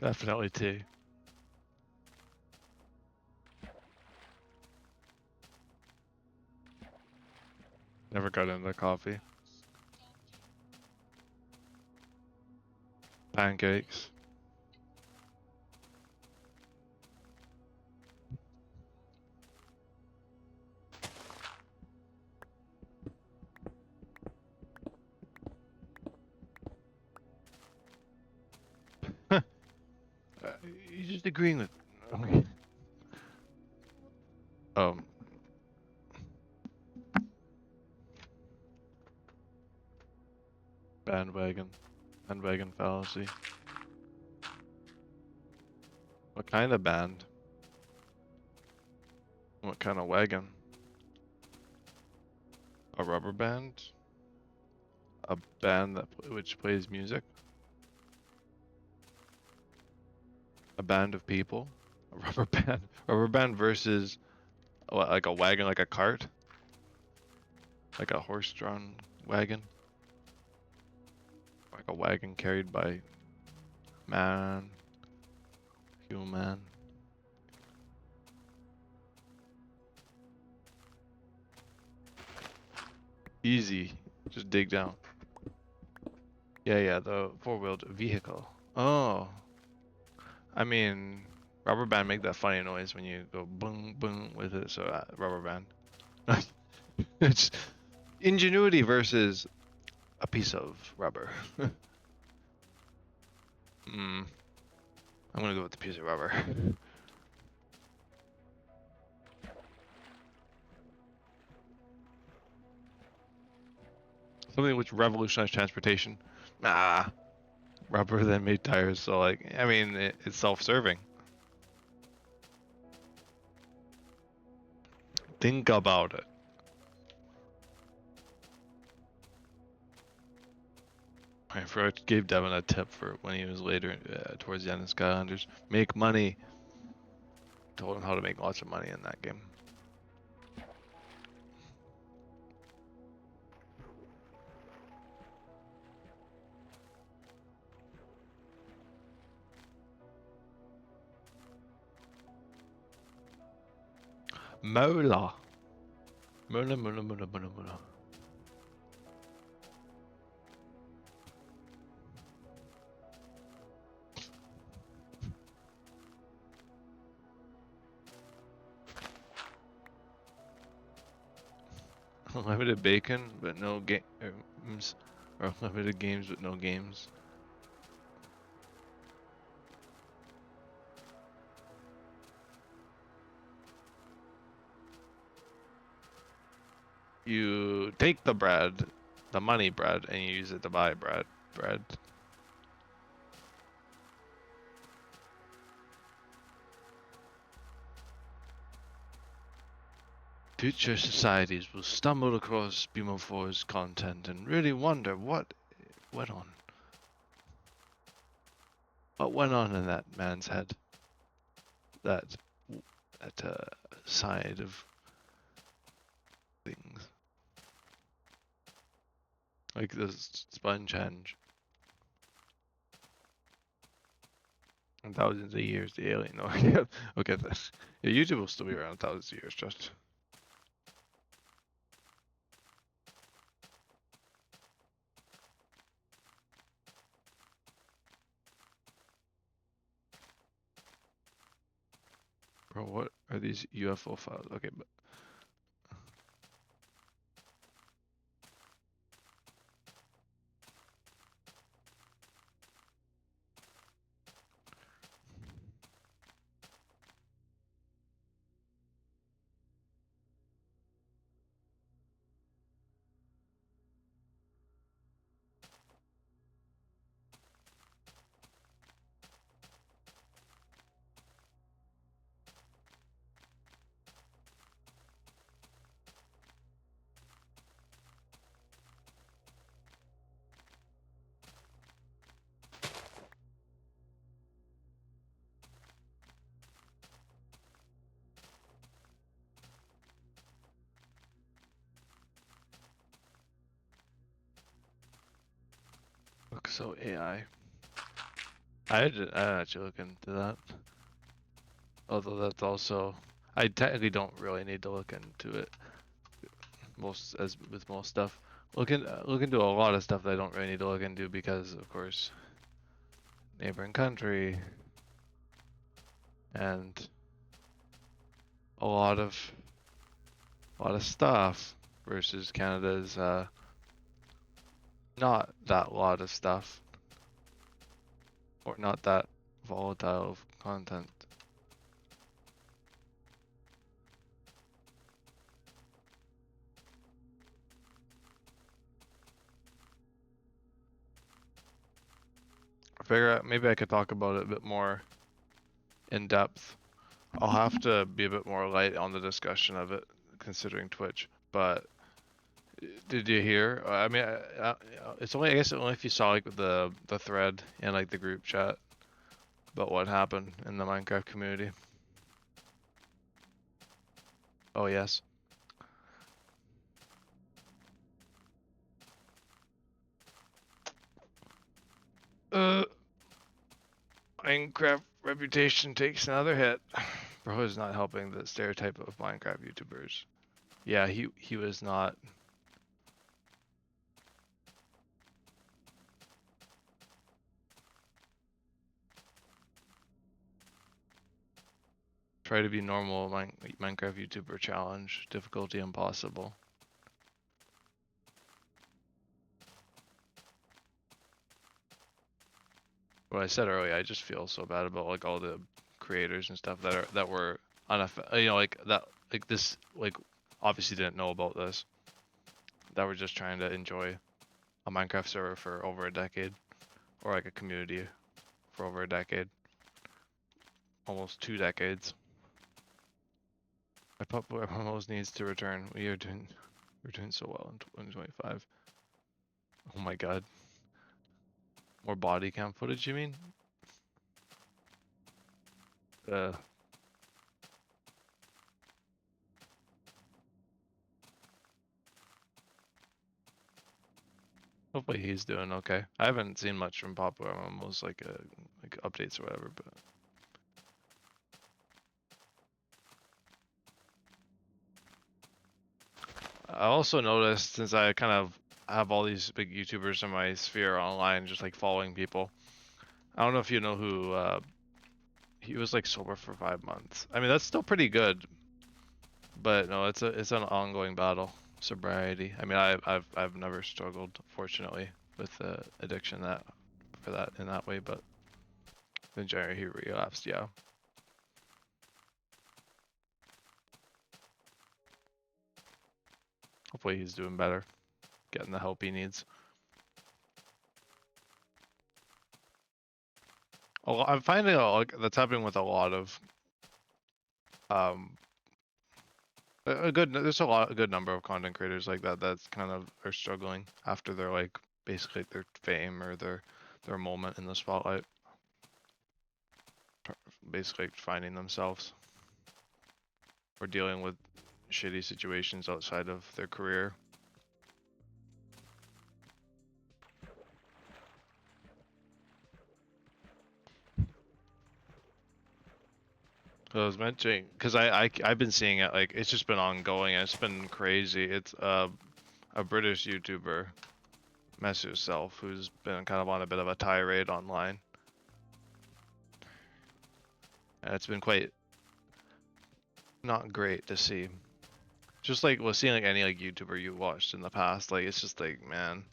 Definitely tea. Never got into coffee. Pancakes. just agreeing with. Okay. Um. Bandwagon. Bandwagon fallacy. What kind of band? What kind of wagon? A rubber band? A band which plays music? A band of people? A rubber band? Rubber band versus what, like a wagon, like a cart? Like a horse-drawn wagon? Like a wagon carried by man, human. Easy. Just dig down. Yeah, the four-wheeled vehicle. Oh. I mean, rubber band make that funny noise when you go boom, boom with it, so rubber band. It's ingenuity versus a piece of rubber. I'm gonna go with the piece of rubber. Something which revolutionized transportation. Nah, rubber then made tires, so like, I mean, it's self-serving. Think about it. I gave Devin a tip for when he was later towards the end of Skylanders. Make money. Told him how to make lots of money in that game. Mola. Mola. Unlimited bacon, but no games. Or unlimited games, but no games. You take the bread, the money bread, and you use it to buy bread. Future societies will stumble across Beamo4's content and really wonder what went on. What went on in that man's head? That side of things. Like the sponge henge. In thousands of years, the alien. No, okay, this. Yeah, YouTube will still be around thousands of years, just. Bro, what are these UFO files? Okay, but. Look, so AI. I actually look into that. Although that's also, I technically don't really need to look into it. With most stuff, look into a lot of stuff that I don't really need to look into because, of course, neighboring country and a lot of stuff versus Canada's not that lot of stuff, or not that volatile content. I figure out maybe I could talk about it a bit more in depth. I'll have to be a bit more light on the discussion of it, considering Twitch. But did you hear? I mean, it's only I guess only if you saw like the thread in like the group chat about what happened in the Minecraft community. Oh yes. Minecraft reputation takes another hit. Bro is not helping the stereotype of Minecraft YouTubers. Yeah, he was not. Try to be normal Minecraft YouTuber challenge. Difficulty impossible. What I said earlier, I just feel so bad about like all the creators and stuff that were you know, like that, like this, like obviously didn't know about this. That were just trying to enjoy a Minecraft server for over a decade, or like a community for over a decade, almost 2 decades. My pup almost needs to return. We're doing so well in 2025. Oh my god. More body cam footage, you mean? Uh, Hopefully he's doing okay. I haven't seen much from Papa. I'm almost like updates or whatever, but I also noticed since I kind of have all these big YouTubers in my sphere online, just like following people. I don't know if you know who. He was like sober for 5 months. I mean, that's still pretty good, but no, it's an ongoing battle. Sobriety. I mean, I've never struggled, fortunately, with addiction in that way, but in January he relapsed. Yeah. Hopefully he's doing better, getting the help he needs. I'm finding out like that's happening with a lot of um there's a good number of content creators like that that's kind of are struggling after their like basically their fame or their moment in the spotlight, basically finding themselves or dealing with shitty situations outside of their career. So I was mentioning because I've been seeing it like it's just been ongoing and it's been crazy. It's a British YouTuber, Mess Yourself, who's been kind of on a bit of a tirade online. And it's been quite not great to see. Just like was seeing like any like YouTuber you watched in the past, like it's just like man,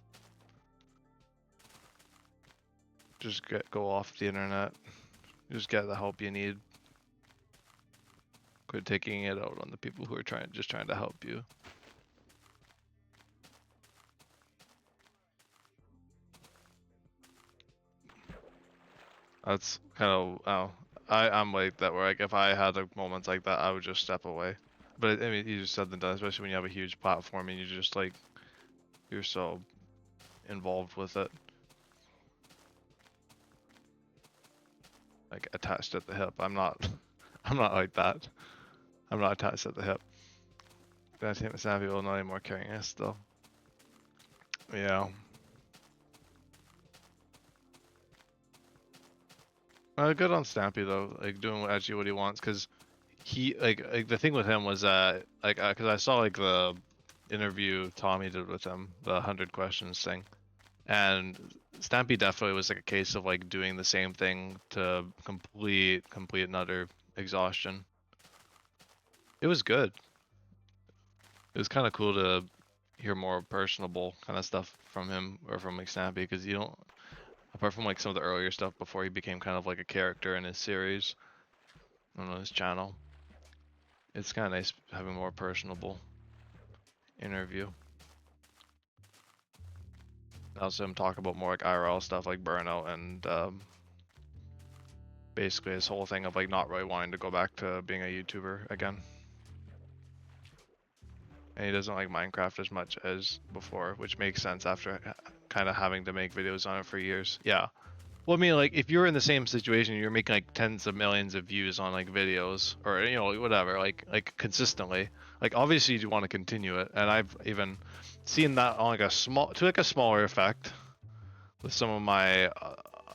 just go off the internet, just get the help you need. Quit taking it out on the people who are trying to help you. That's kind of I'm like that where like if I had a moments like that, I would just step away. But I mean, you just said and done, especially when you have a huge platform and you just like you're so involved with it, like attached at the hip. I'm not, I'm not like that. I'm not attached at the hip. I think some people not anymore carrying it still. Yeah. Good on Stampy though, like doing actually what he wants, cause he like the thing with him was cause I saw like the interview Tommy did with him, the 100 questions thing, and Stampy definitely was like a case of like doing the same thing to complete and utter exhaustion. It was good. It was kind of cool to hear more personable kind of stuff from him or from like Stampy, because you don't Apart from like some of the earlier stuff before he became kind of like a character in his series on his channel. It's kind of nice having a more personable interview. Also him talk about more like IRL stuff like burnout and basically his whole thing of like not really wanting to go back to being a YouTuber again. And he doesn't like Minecraft as much as before, which makes sense after kind of having to make videos on it for years. Yeah. Well, I mean, like, if you're in the same situation, you're making like tens of millions of views on like videos or, you know, whatever, like consistently. Like, obviously you want to continue it. And I've even seen that on like a smaller effect with some of my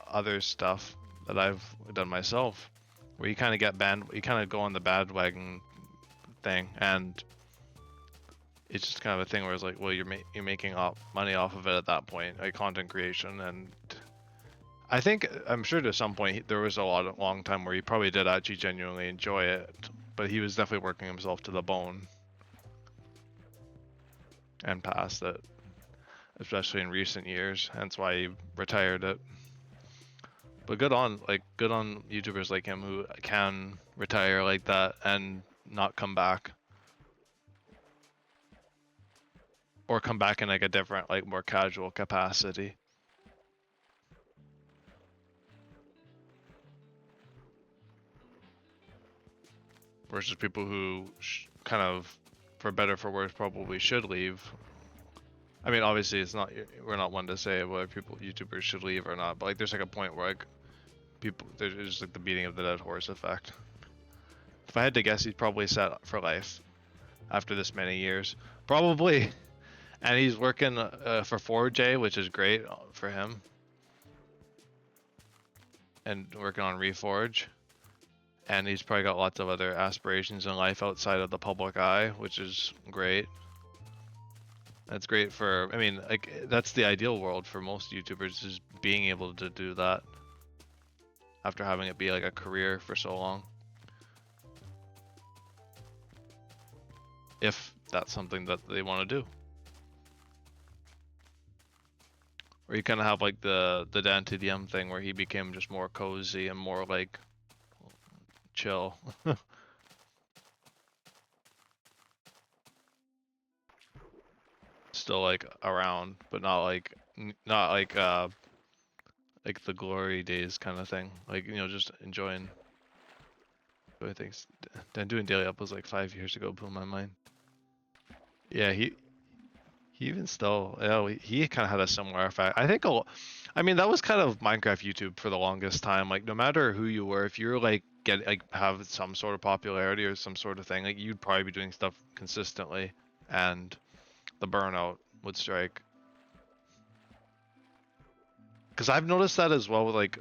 other stuff that I've done myself, where you kind of get banned, you kind of go on the bandwagon thing, and it's just kind of a thing where it's like, well, you're making money off of it at that point, like content creation. And I'm sure to some point there was a long time where he probably did actually genuinely enjoy it, but he was definitely working himself to the bone and past it, especially in recent years. Hence why he retired it. But good on YouTubers like him who can retire like that and not come back, or come back in like a different, like more casual capacity. Versus people who kind of, for better for worse, probably should leave. I mean, obviously, we're not one to say whether YouTubers should leave or not, but like, there's like a point where like there's just like the beating of the dead horse effect. If I had to guess, he's probably set for life after this many years, probably. And he's working for 4J, which is great for him, and working on Reforge. And he's probably got lots of other aspirations in life outside of the public eye, which is great. That's great for, I mean, like, that's the ideal world for most YouTubers, is being able to do that after having it be like a career for so long. If that's something that they want to do. Or you kind of have like the Dan TDM thing where he became just more cozy and more like chill. Still like around, but not like like the glory days kind of thing. Like, you know, just enjoying things. Dan doing daily up was like 5 years ago, blew my mind. Yeah, he even still, yeah, he kind of had a similar effect. I think I mean, that was kind of Minecraft YouTube for the longest time. Like, no matter who you were, if you're like have some sort of popularity or some sort of thing, like you'd probably be doing stuff consistently, and the burnout would strike. Because I've noticed that as well with like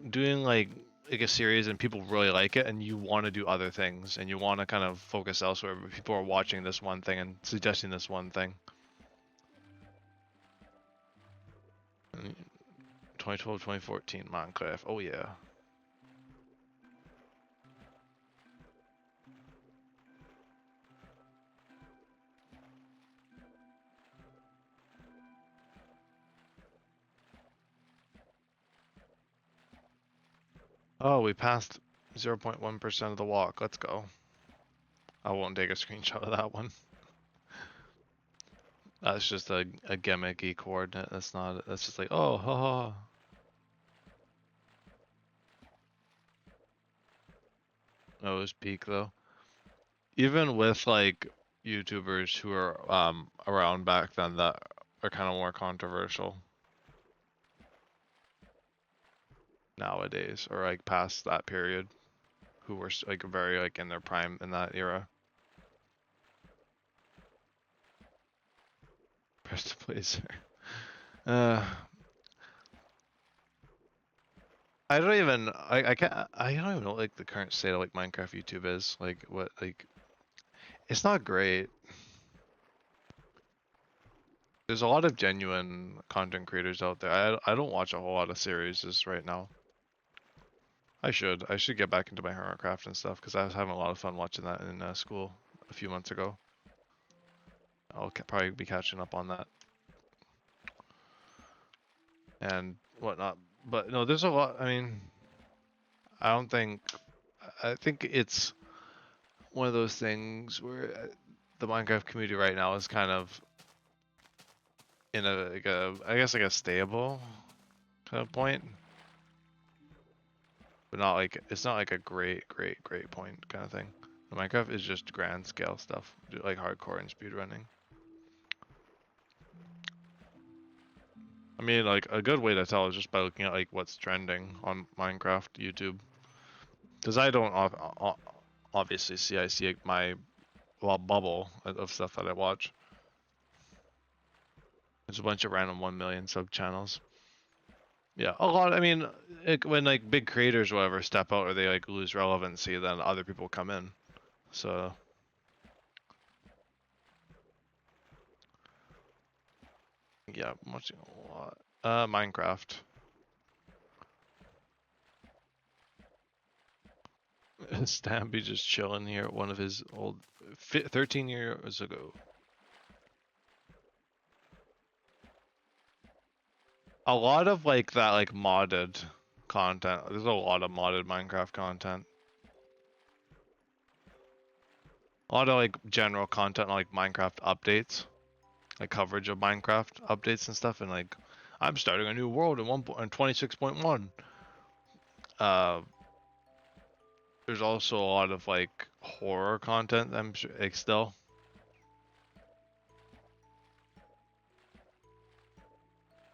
doing like a series and people really like it, and you want to do other things and you want to kind of focus elsewhere, but people are watching this one thing and suggesting this one thing. 2012, 2014 Minecraft. Oh yeah. Oh, we passed 0.1% of the walk. Let's go. I won't take a screenshot of that one. That's just a gimmicky coordinate. That's just like, oh, haha. No, it was peak though. Even with like YouTubers who are around back then that are kind of more controversial nowadays, or like past that period, who were like very like in their prime in that era. Press the blazer. I don't even I can't I don't even know what like the current state of like Minecraft YouTube is. Like what like it's not great. There's a lot of genuine content creators out there. I don't watch a whole lot of series right now. I should get back into my Hermitcraft and stuff because I was having a lot of fun watching that in school a few months ago. I'll probably be catching up on that. and whatnot. But no, there's a lot. I mean, I don't think. I think it's one of those things where the Minecraft community right now is kind of in I guess like a stable kind of point, but not like it's not like a great point kind of thing. Minecraft is just grand scale stuff, like hardcore and speedrunning. I mean, like a good way to tell is just by looking at like what's trending on Minecraft YouTube, because I don't obviously see. I see like my bubble of stuff that I watch. There's a bunch of random 1 million sub channels. Yeah, a lot. I mean, when like big creators or whatever step out or they like lose relevancy, then other people come in. So yeah, I'm watching a lot. Minecraft. Stampy just chilling here at one of his old 13 years ago. A lot of like that like modded content. There's a lot of modded Minecraft content. A lot of like general content like Minecraft updates, like coverage of Minecraft updates and stuff, and like I'm starting a new world in 26.1. Uh, there's also a lot of like horror content. I'm sure like still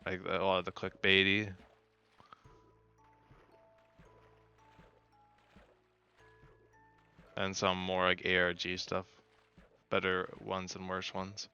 like a lot of the clickbaity. And some more like ARG stuff. Better ones and worse ones.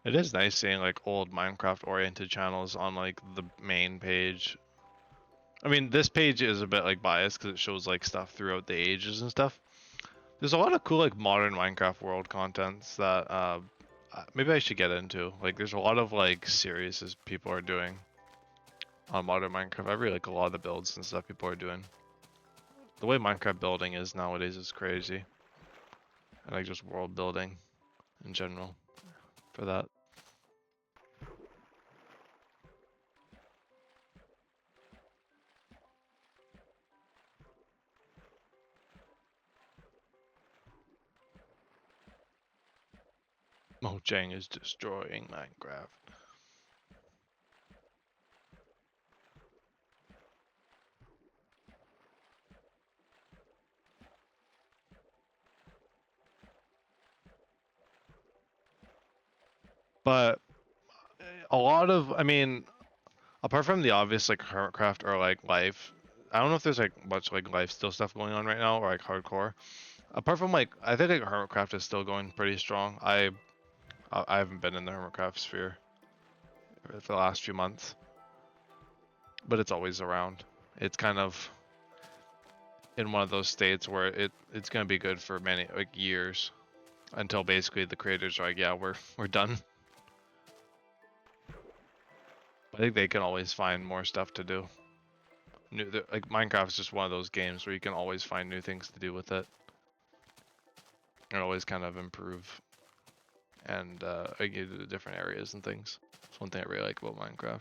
It is nice seeing like old Minecraft oriented channels on like the main page. I mean, this page is a bit like biased because it shows like stuff throughout the ages and stuff. There's a lot of cool like modern Minecraft world contents that maybe I should get into. Like there's a lot of like series people are doing on modern Minecraft. I really like a lot of the builds and stuff people are doing. The way Minecraft building is nowadays is crazy. I like just world building in general for that. Mojang is destroying Minecraft. But a lot of, I mean, apart from the obvious like Hermitcraft or like life, I don't know if there's like much like life still stuff going on right now or like hardcore. Apart from like, I think like Hermitcraft is still going pretty strong. I haven't been in the Hermitcraft sphere for the last few months, but it's always around. It's kind of in one of those states where it's gonna be good for many like years until basically the creators are like, yeah, we're done. I think they can always find more stuff to do. Like Minecraft is just one of those games where you can always find new things to do with it, and always kind of improve and like, you do the different areas and things. It's one thing I really like about Minecraft.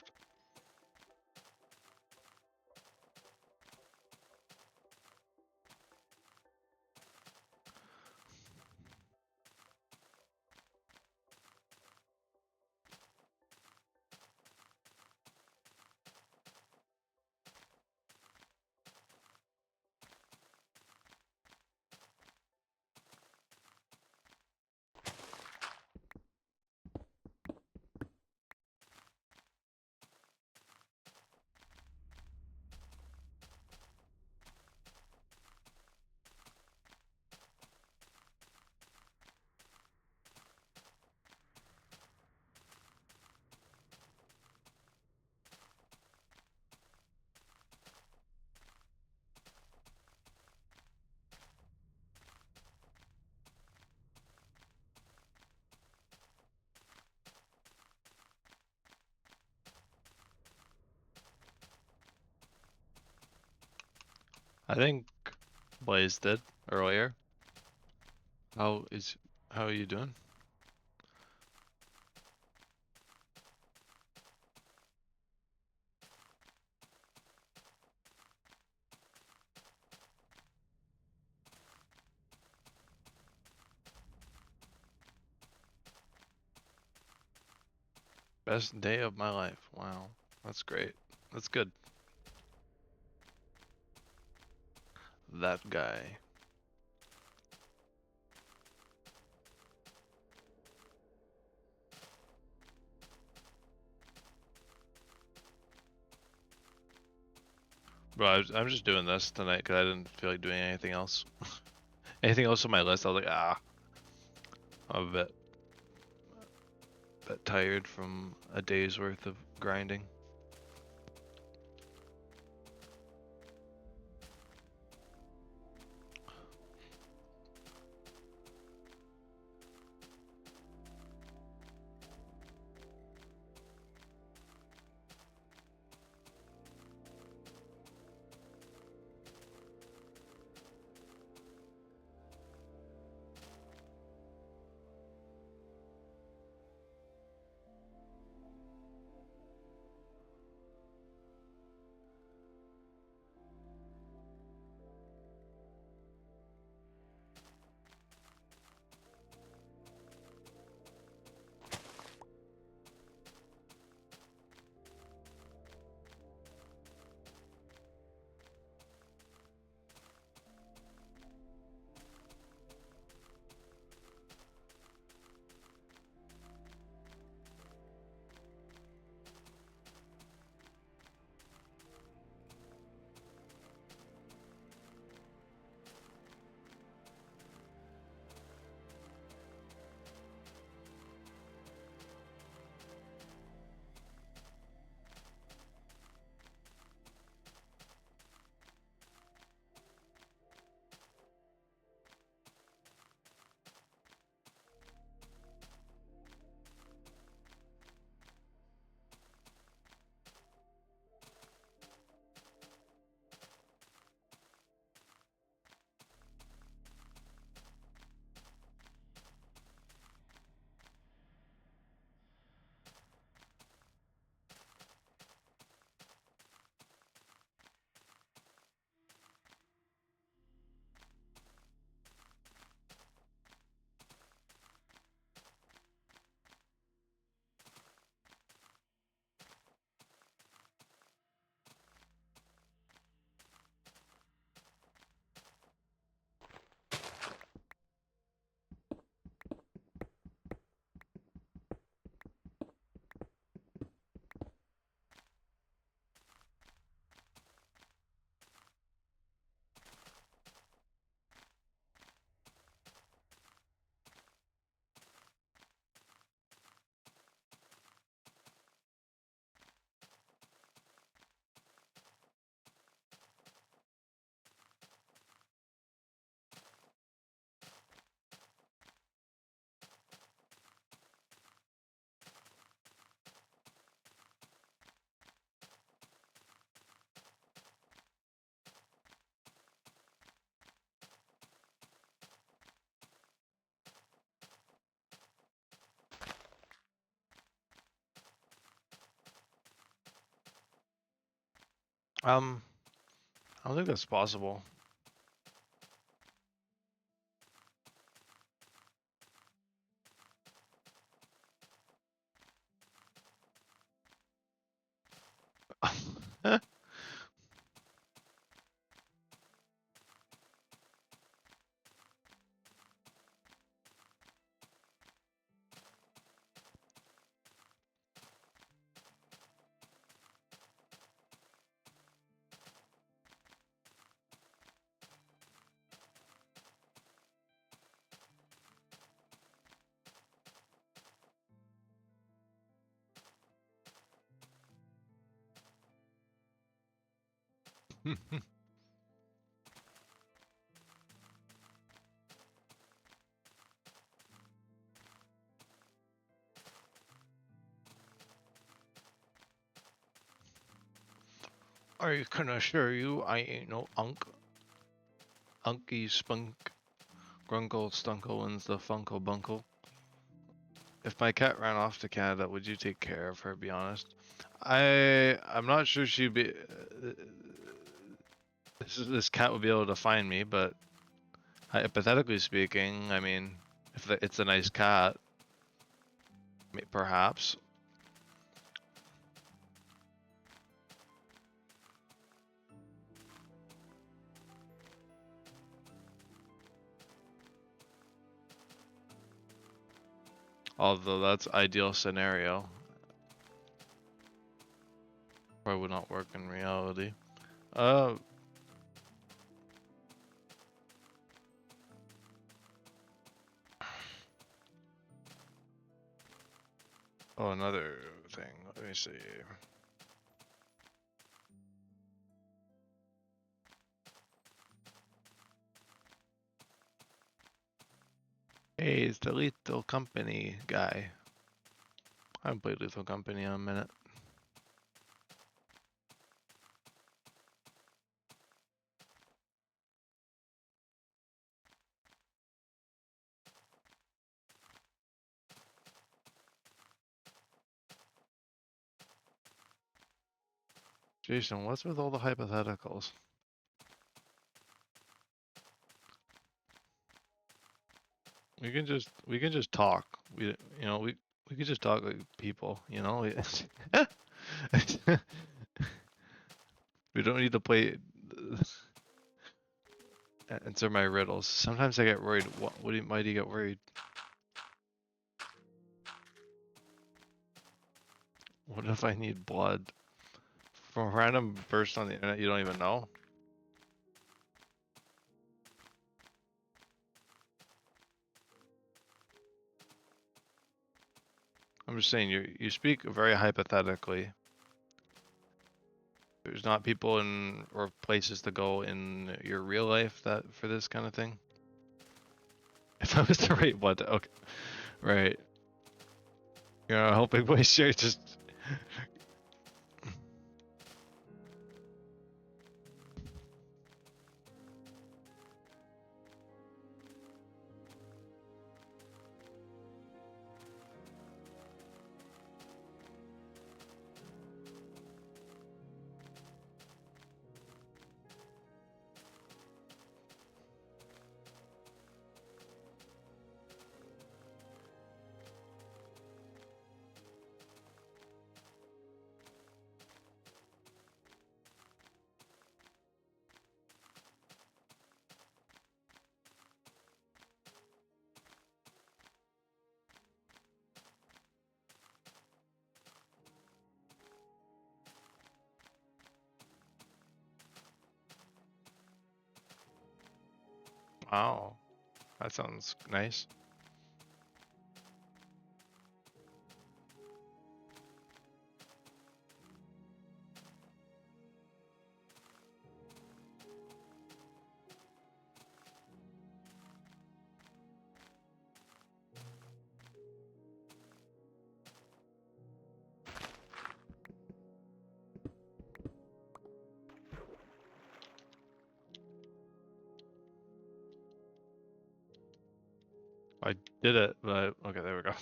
I think Blaze did earlier. How are you doing? Best day of my life. Wow. That's great. That's good. That guy. Bro, I'm just doing this tonight because I didn't feel like doing anything else. Anything else on my list, I was like, I'm a bit tired from a day's worth of grinding. I don't think that's possible. I can assure you I ain't no unk. Unky Spunk Grunkle Stunkle wins the Funko Bunkle. If my cat ran off to Canada, would you take care of her? Be honest. I'm not sure she'd be. This cat would be able to find me, but hypothetically speaking, I mean, if it's a nice cat, perhaps. Although that's ideal scenario. Probably would not work in reality. Oh, another thing. Let me see. Hey, it's the Lethal Company guy. I haven't played Lethal Company in a minute. Jason, what's with all the hypotheticals? We can just talk. We could just talk like people, you know? We don't need to play answer my riddles. Sometimes I get worried. Why do you get worried? What if I need blood? From a random burst on the internet you don't even know? I'm just saying you speak very hypothetically. There's not people or places to go in your real life that for this kind of thing. If I was to rate what, okay, right. You're not helping waste share, just. Wow, that sounds nice. I did it, but okay, there we go.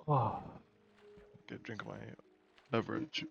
Oh, get a drink of my beverage.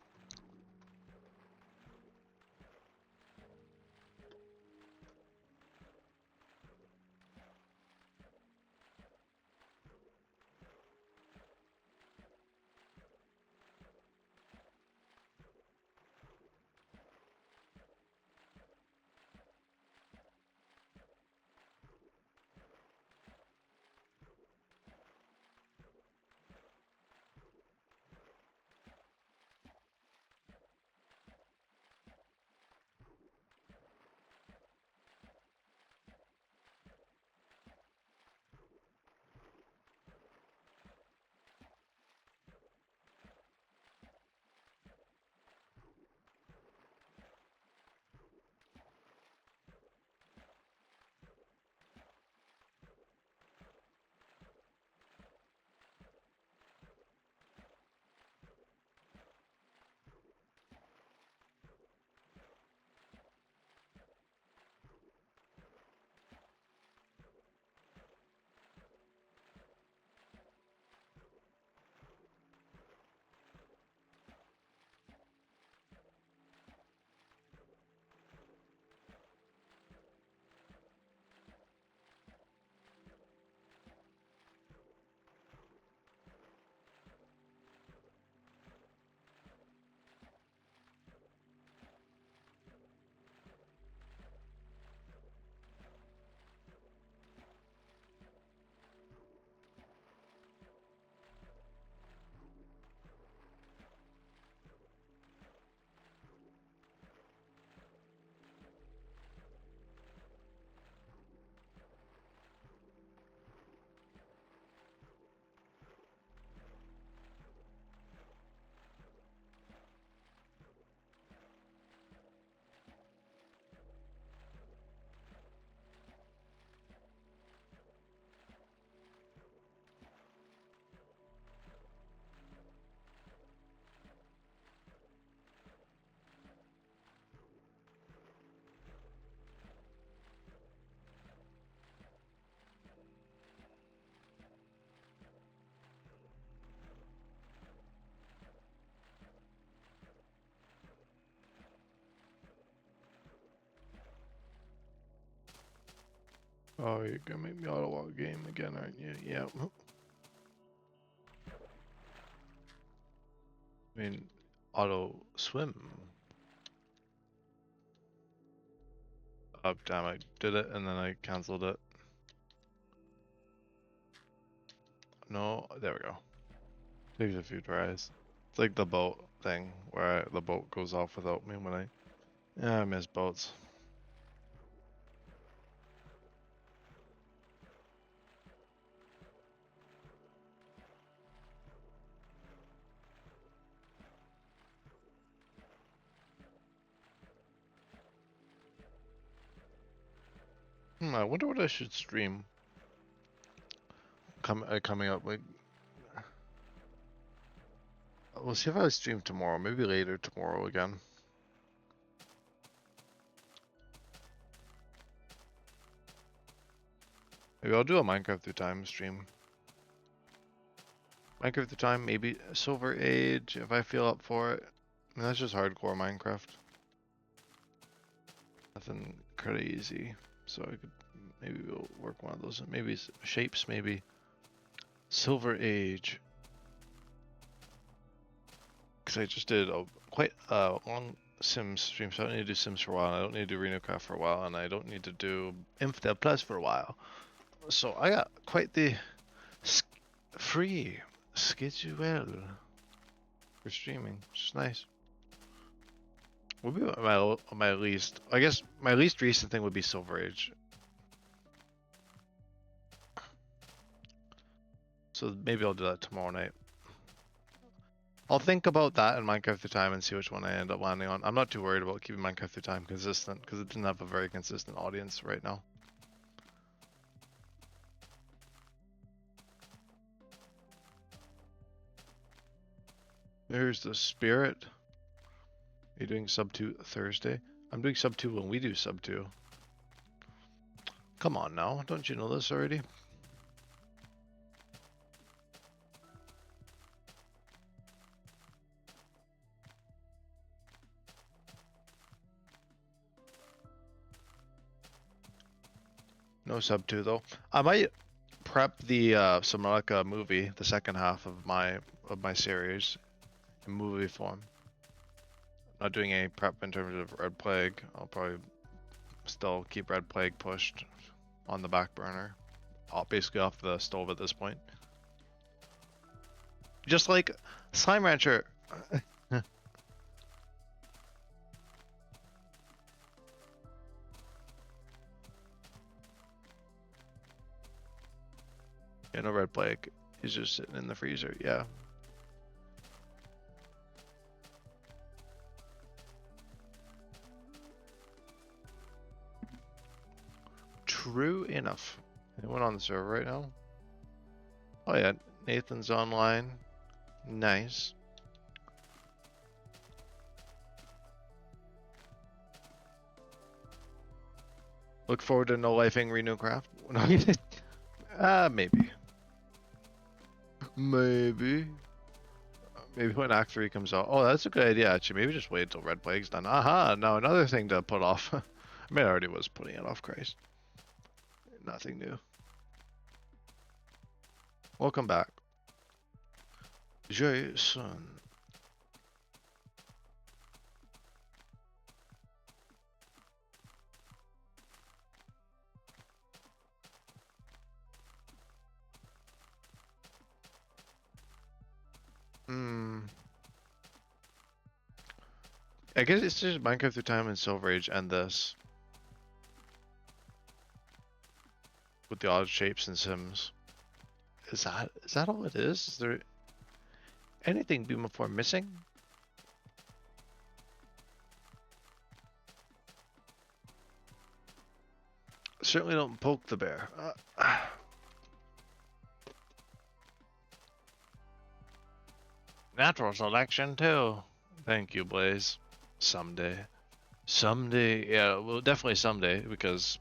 Oh, you're gonna make me auto log game again, aren't you? Yeah. I mean, auto swim. Oh, damn, I did it and then I cancelled it. No, there we go. Takes a few tries. It's like the boat thing where the boat goes off without me when I. Yeah, I miss boats. I wonder what I should stream. Coming up, like, we'll see if I stream tomorrow. Maybe later tomorrow again. Maybe I'll do a Minecraft through time stream. Minecraft through time, maybe Silver Age if I feel up for it. I mean, that's just hardcore Minecraft. Nothing crazy. So I could maybe we'll work one of those. Maybe shapes. Maybe Silver Age. Because I just did a quite long Sims stream, so I don't need to do Sims for a while, and I don't need to do RenoCraft for a while, and I don't need to do Infidel Plus for a while. So I got quite the free schedule for streaming, which is nice. Would be my least. I guess my least recent thing would be Silver Age. So maybe I'll do that tomorrow night. I'll think about that in Minecraft through time and see which one I end up landing on. I'm not too worried about keeping Minecraft through time consistent because it didn't have a very consistent audience right now. There's the spirit. Are you doing sub 2 Thursday? I'm doing sub 2 when we do sub 2. Come on now, don't you know this already? No sub 2 though. I might prep the Subnautica movie, the second half of my series, in movie form. Not doing any prep in terms of Red Plague. I'll probably still keep Red Plague pushed on the back burner, basically off the stove at this point. Just like Slime Rancher. Yeah, no Red Plague. He's just sitting in the freezer. Yeah. True enough. Anyone on the server right now? Oh yeah, Nathan's online. Nice. Look forward to no lifing RenoCraft. Maybe. Maybe. Maybe when Act 3 comes out. Oh, that's a good idea, actually. Maybe just wait until Red Plague's done. Aha! Now another thing to put off. I mean, I already was putting it off, Christ. Nothing new. Welcome back. Jason. I guess it's just Minecraft through time and Silver Age and this. With the odd shapes and sims. Is that all it is? Is there anything before missing? Certainly don't poke the bear. Natural selection too. Thank you, Blaze. Someday. Someday, yeah, well, definitely someday, because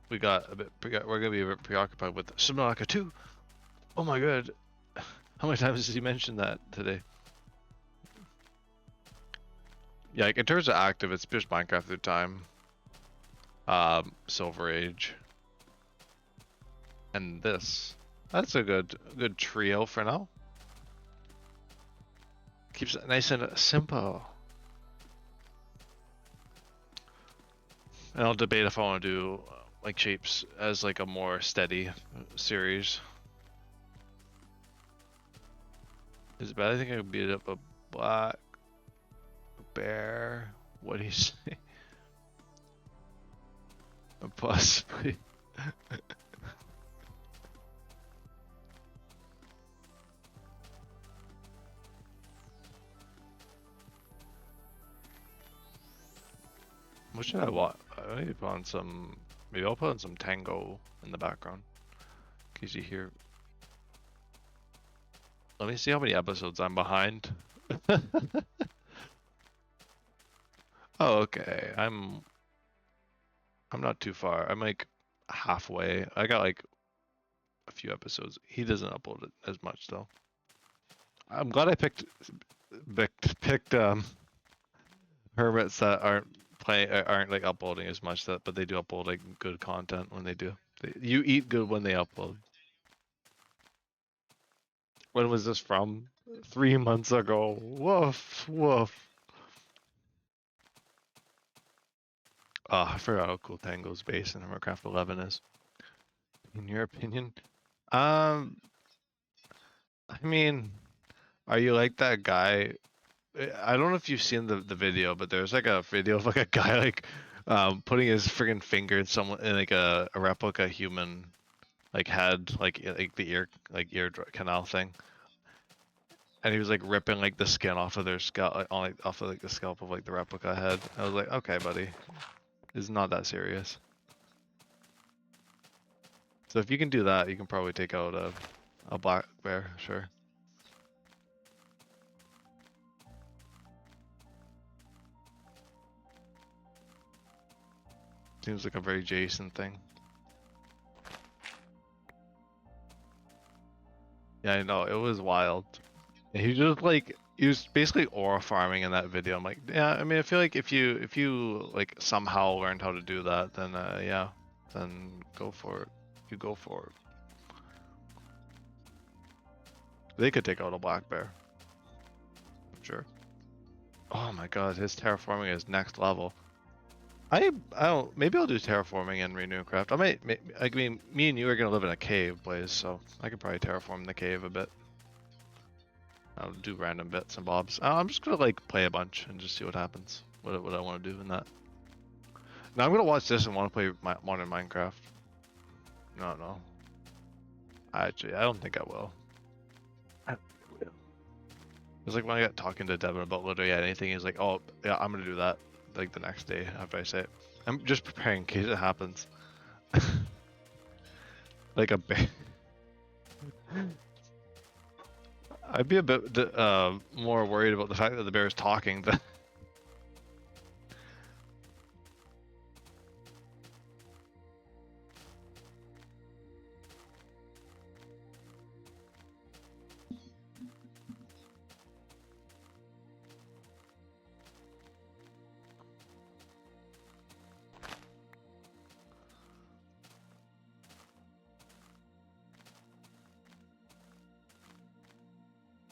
we got a bit, we're gonna be a bit preoccupied with Subnautica 2. Oh my god. How many times has he mentioned that today? Yeah, like in terms of active, it's just Minecraft through time. Silver Age. And this. That's a good trio for now. Keeps it nice and simple. And I'll debate if I want to do like shapes as like a more steady series. Is it bad? I think I could beat up a black bear. What do you say? Possibly. What should I want? I need to put on some. Maybe I'll put on some tango in the background. In case you hear. Let me see how many episodes I'm behind. Oh, okay. I'm not too far. I'm like halfway. I got like a few episodes. He doesn't upload it as much though. I'm glad I picked hermits that aren't like uploading as much but they do upload like good content when they do. You eat good when they upload. When was this from? 3 months ago. Woof woof. Oh, I forgot how cool Tango's base in Warcraft 11 is. In your opinion? Um, I mean, are you like that guy? I don't know if you've seen the video, but there's like a video of like a guy like putting his friggin' finger in someone in like a replica human like head like the ear canal thing, and he was like ripping like the skin off of their scalp off of like the scalp of like the replica head. I was like, okay, buddy, it's not that serious. So if you can do that, you can probably take out a black bear, sure. Seems like a very Jason thing. Yeah, I know, it was wild. And he was basically aura farming in that video. I'm like, yeah, I mean, I feel like if you like somehow learned how to do that, then yeah, then go for it. You go for it. They could take out a black bear. I'm sure. Oh my god, his terraforming is next level. I don't, maybe I'll do terraforming in Renewcraft. I mean, me and you are gonna live in a cave, Blaze, so I could probably terraform the cave a bit. I'll do random bits and bobs. I'm just gonna like play a bunch and just see what happens. What I want to do in that. Now I'm gonna watch this and want to play modern Minecraft. No. I don't think I will. I don't think I will. It's like when I got talking to Devin about literally anything. He's like, "Oh yeah, I'm gonna do that." Like the next day after I say it. I'm just preparing in case it happens. Like a bear. I'd be a bit more worried about the fact that the bear is talking than.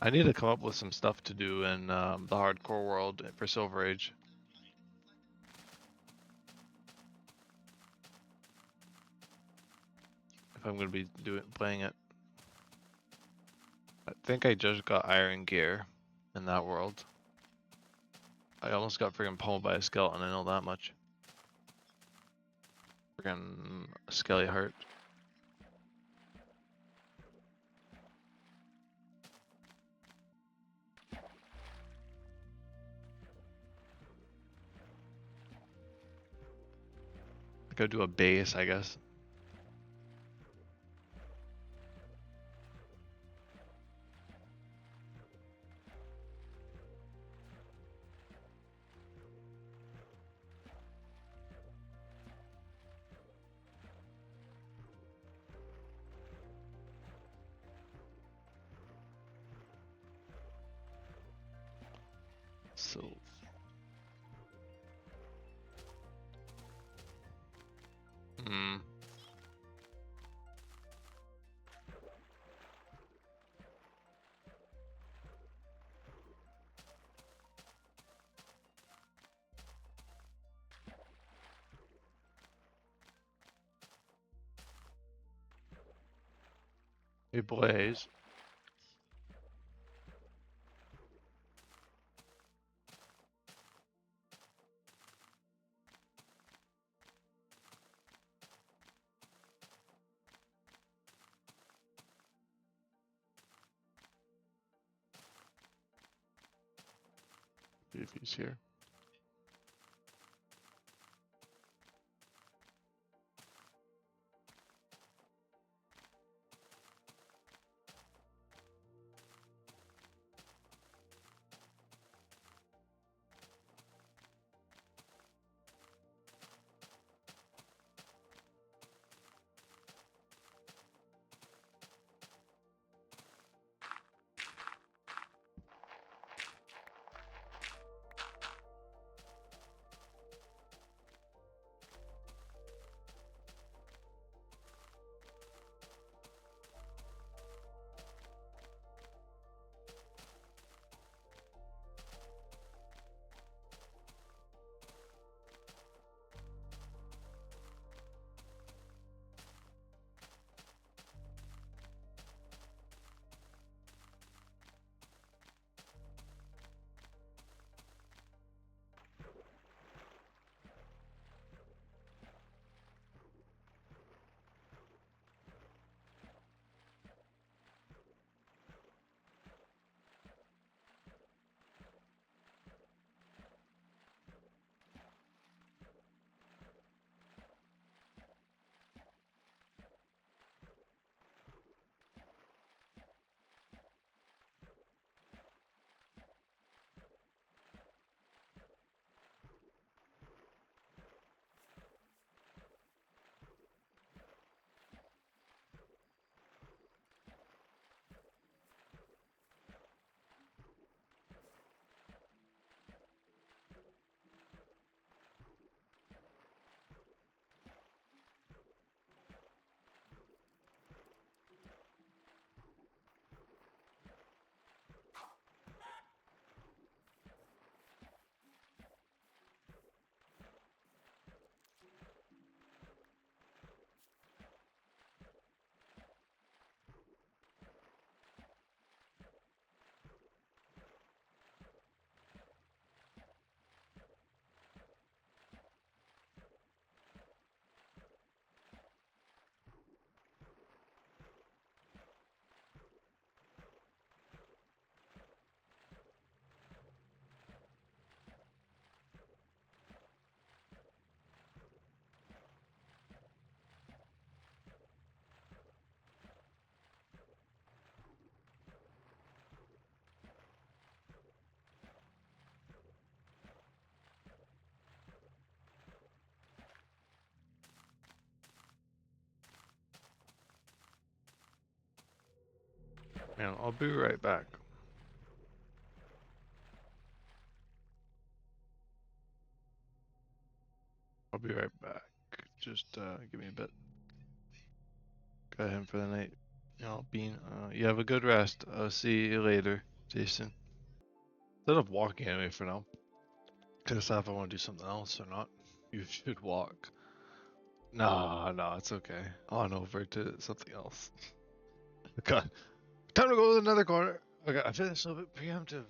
I need to come up with some stuff to do in the hardcore world for Silver Age. If I'm gonna be playing it. I think I just got iron gear in that world. I almost got freaking pummeled by a skeleton, I know that much. Freaking skelly heart. I gotta do a base, I guess. So. Hmm. A blaze. See if he's here. Man, I'll be right back. I'll be right back. Just give me a bit. Got him for the night. Bean, you have a good rest. I'll see you later, Jason. Instead of walking anyway for now. Gotta decide if I want to do something else or not. You should walk. No, it's okay. On over to something else. God. Time to go to another corner. Okay, I feel so a bit preemptive.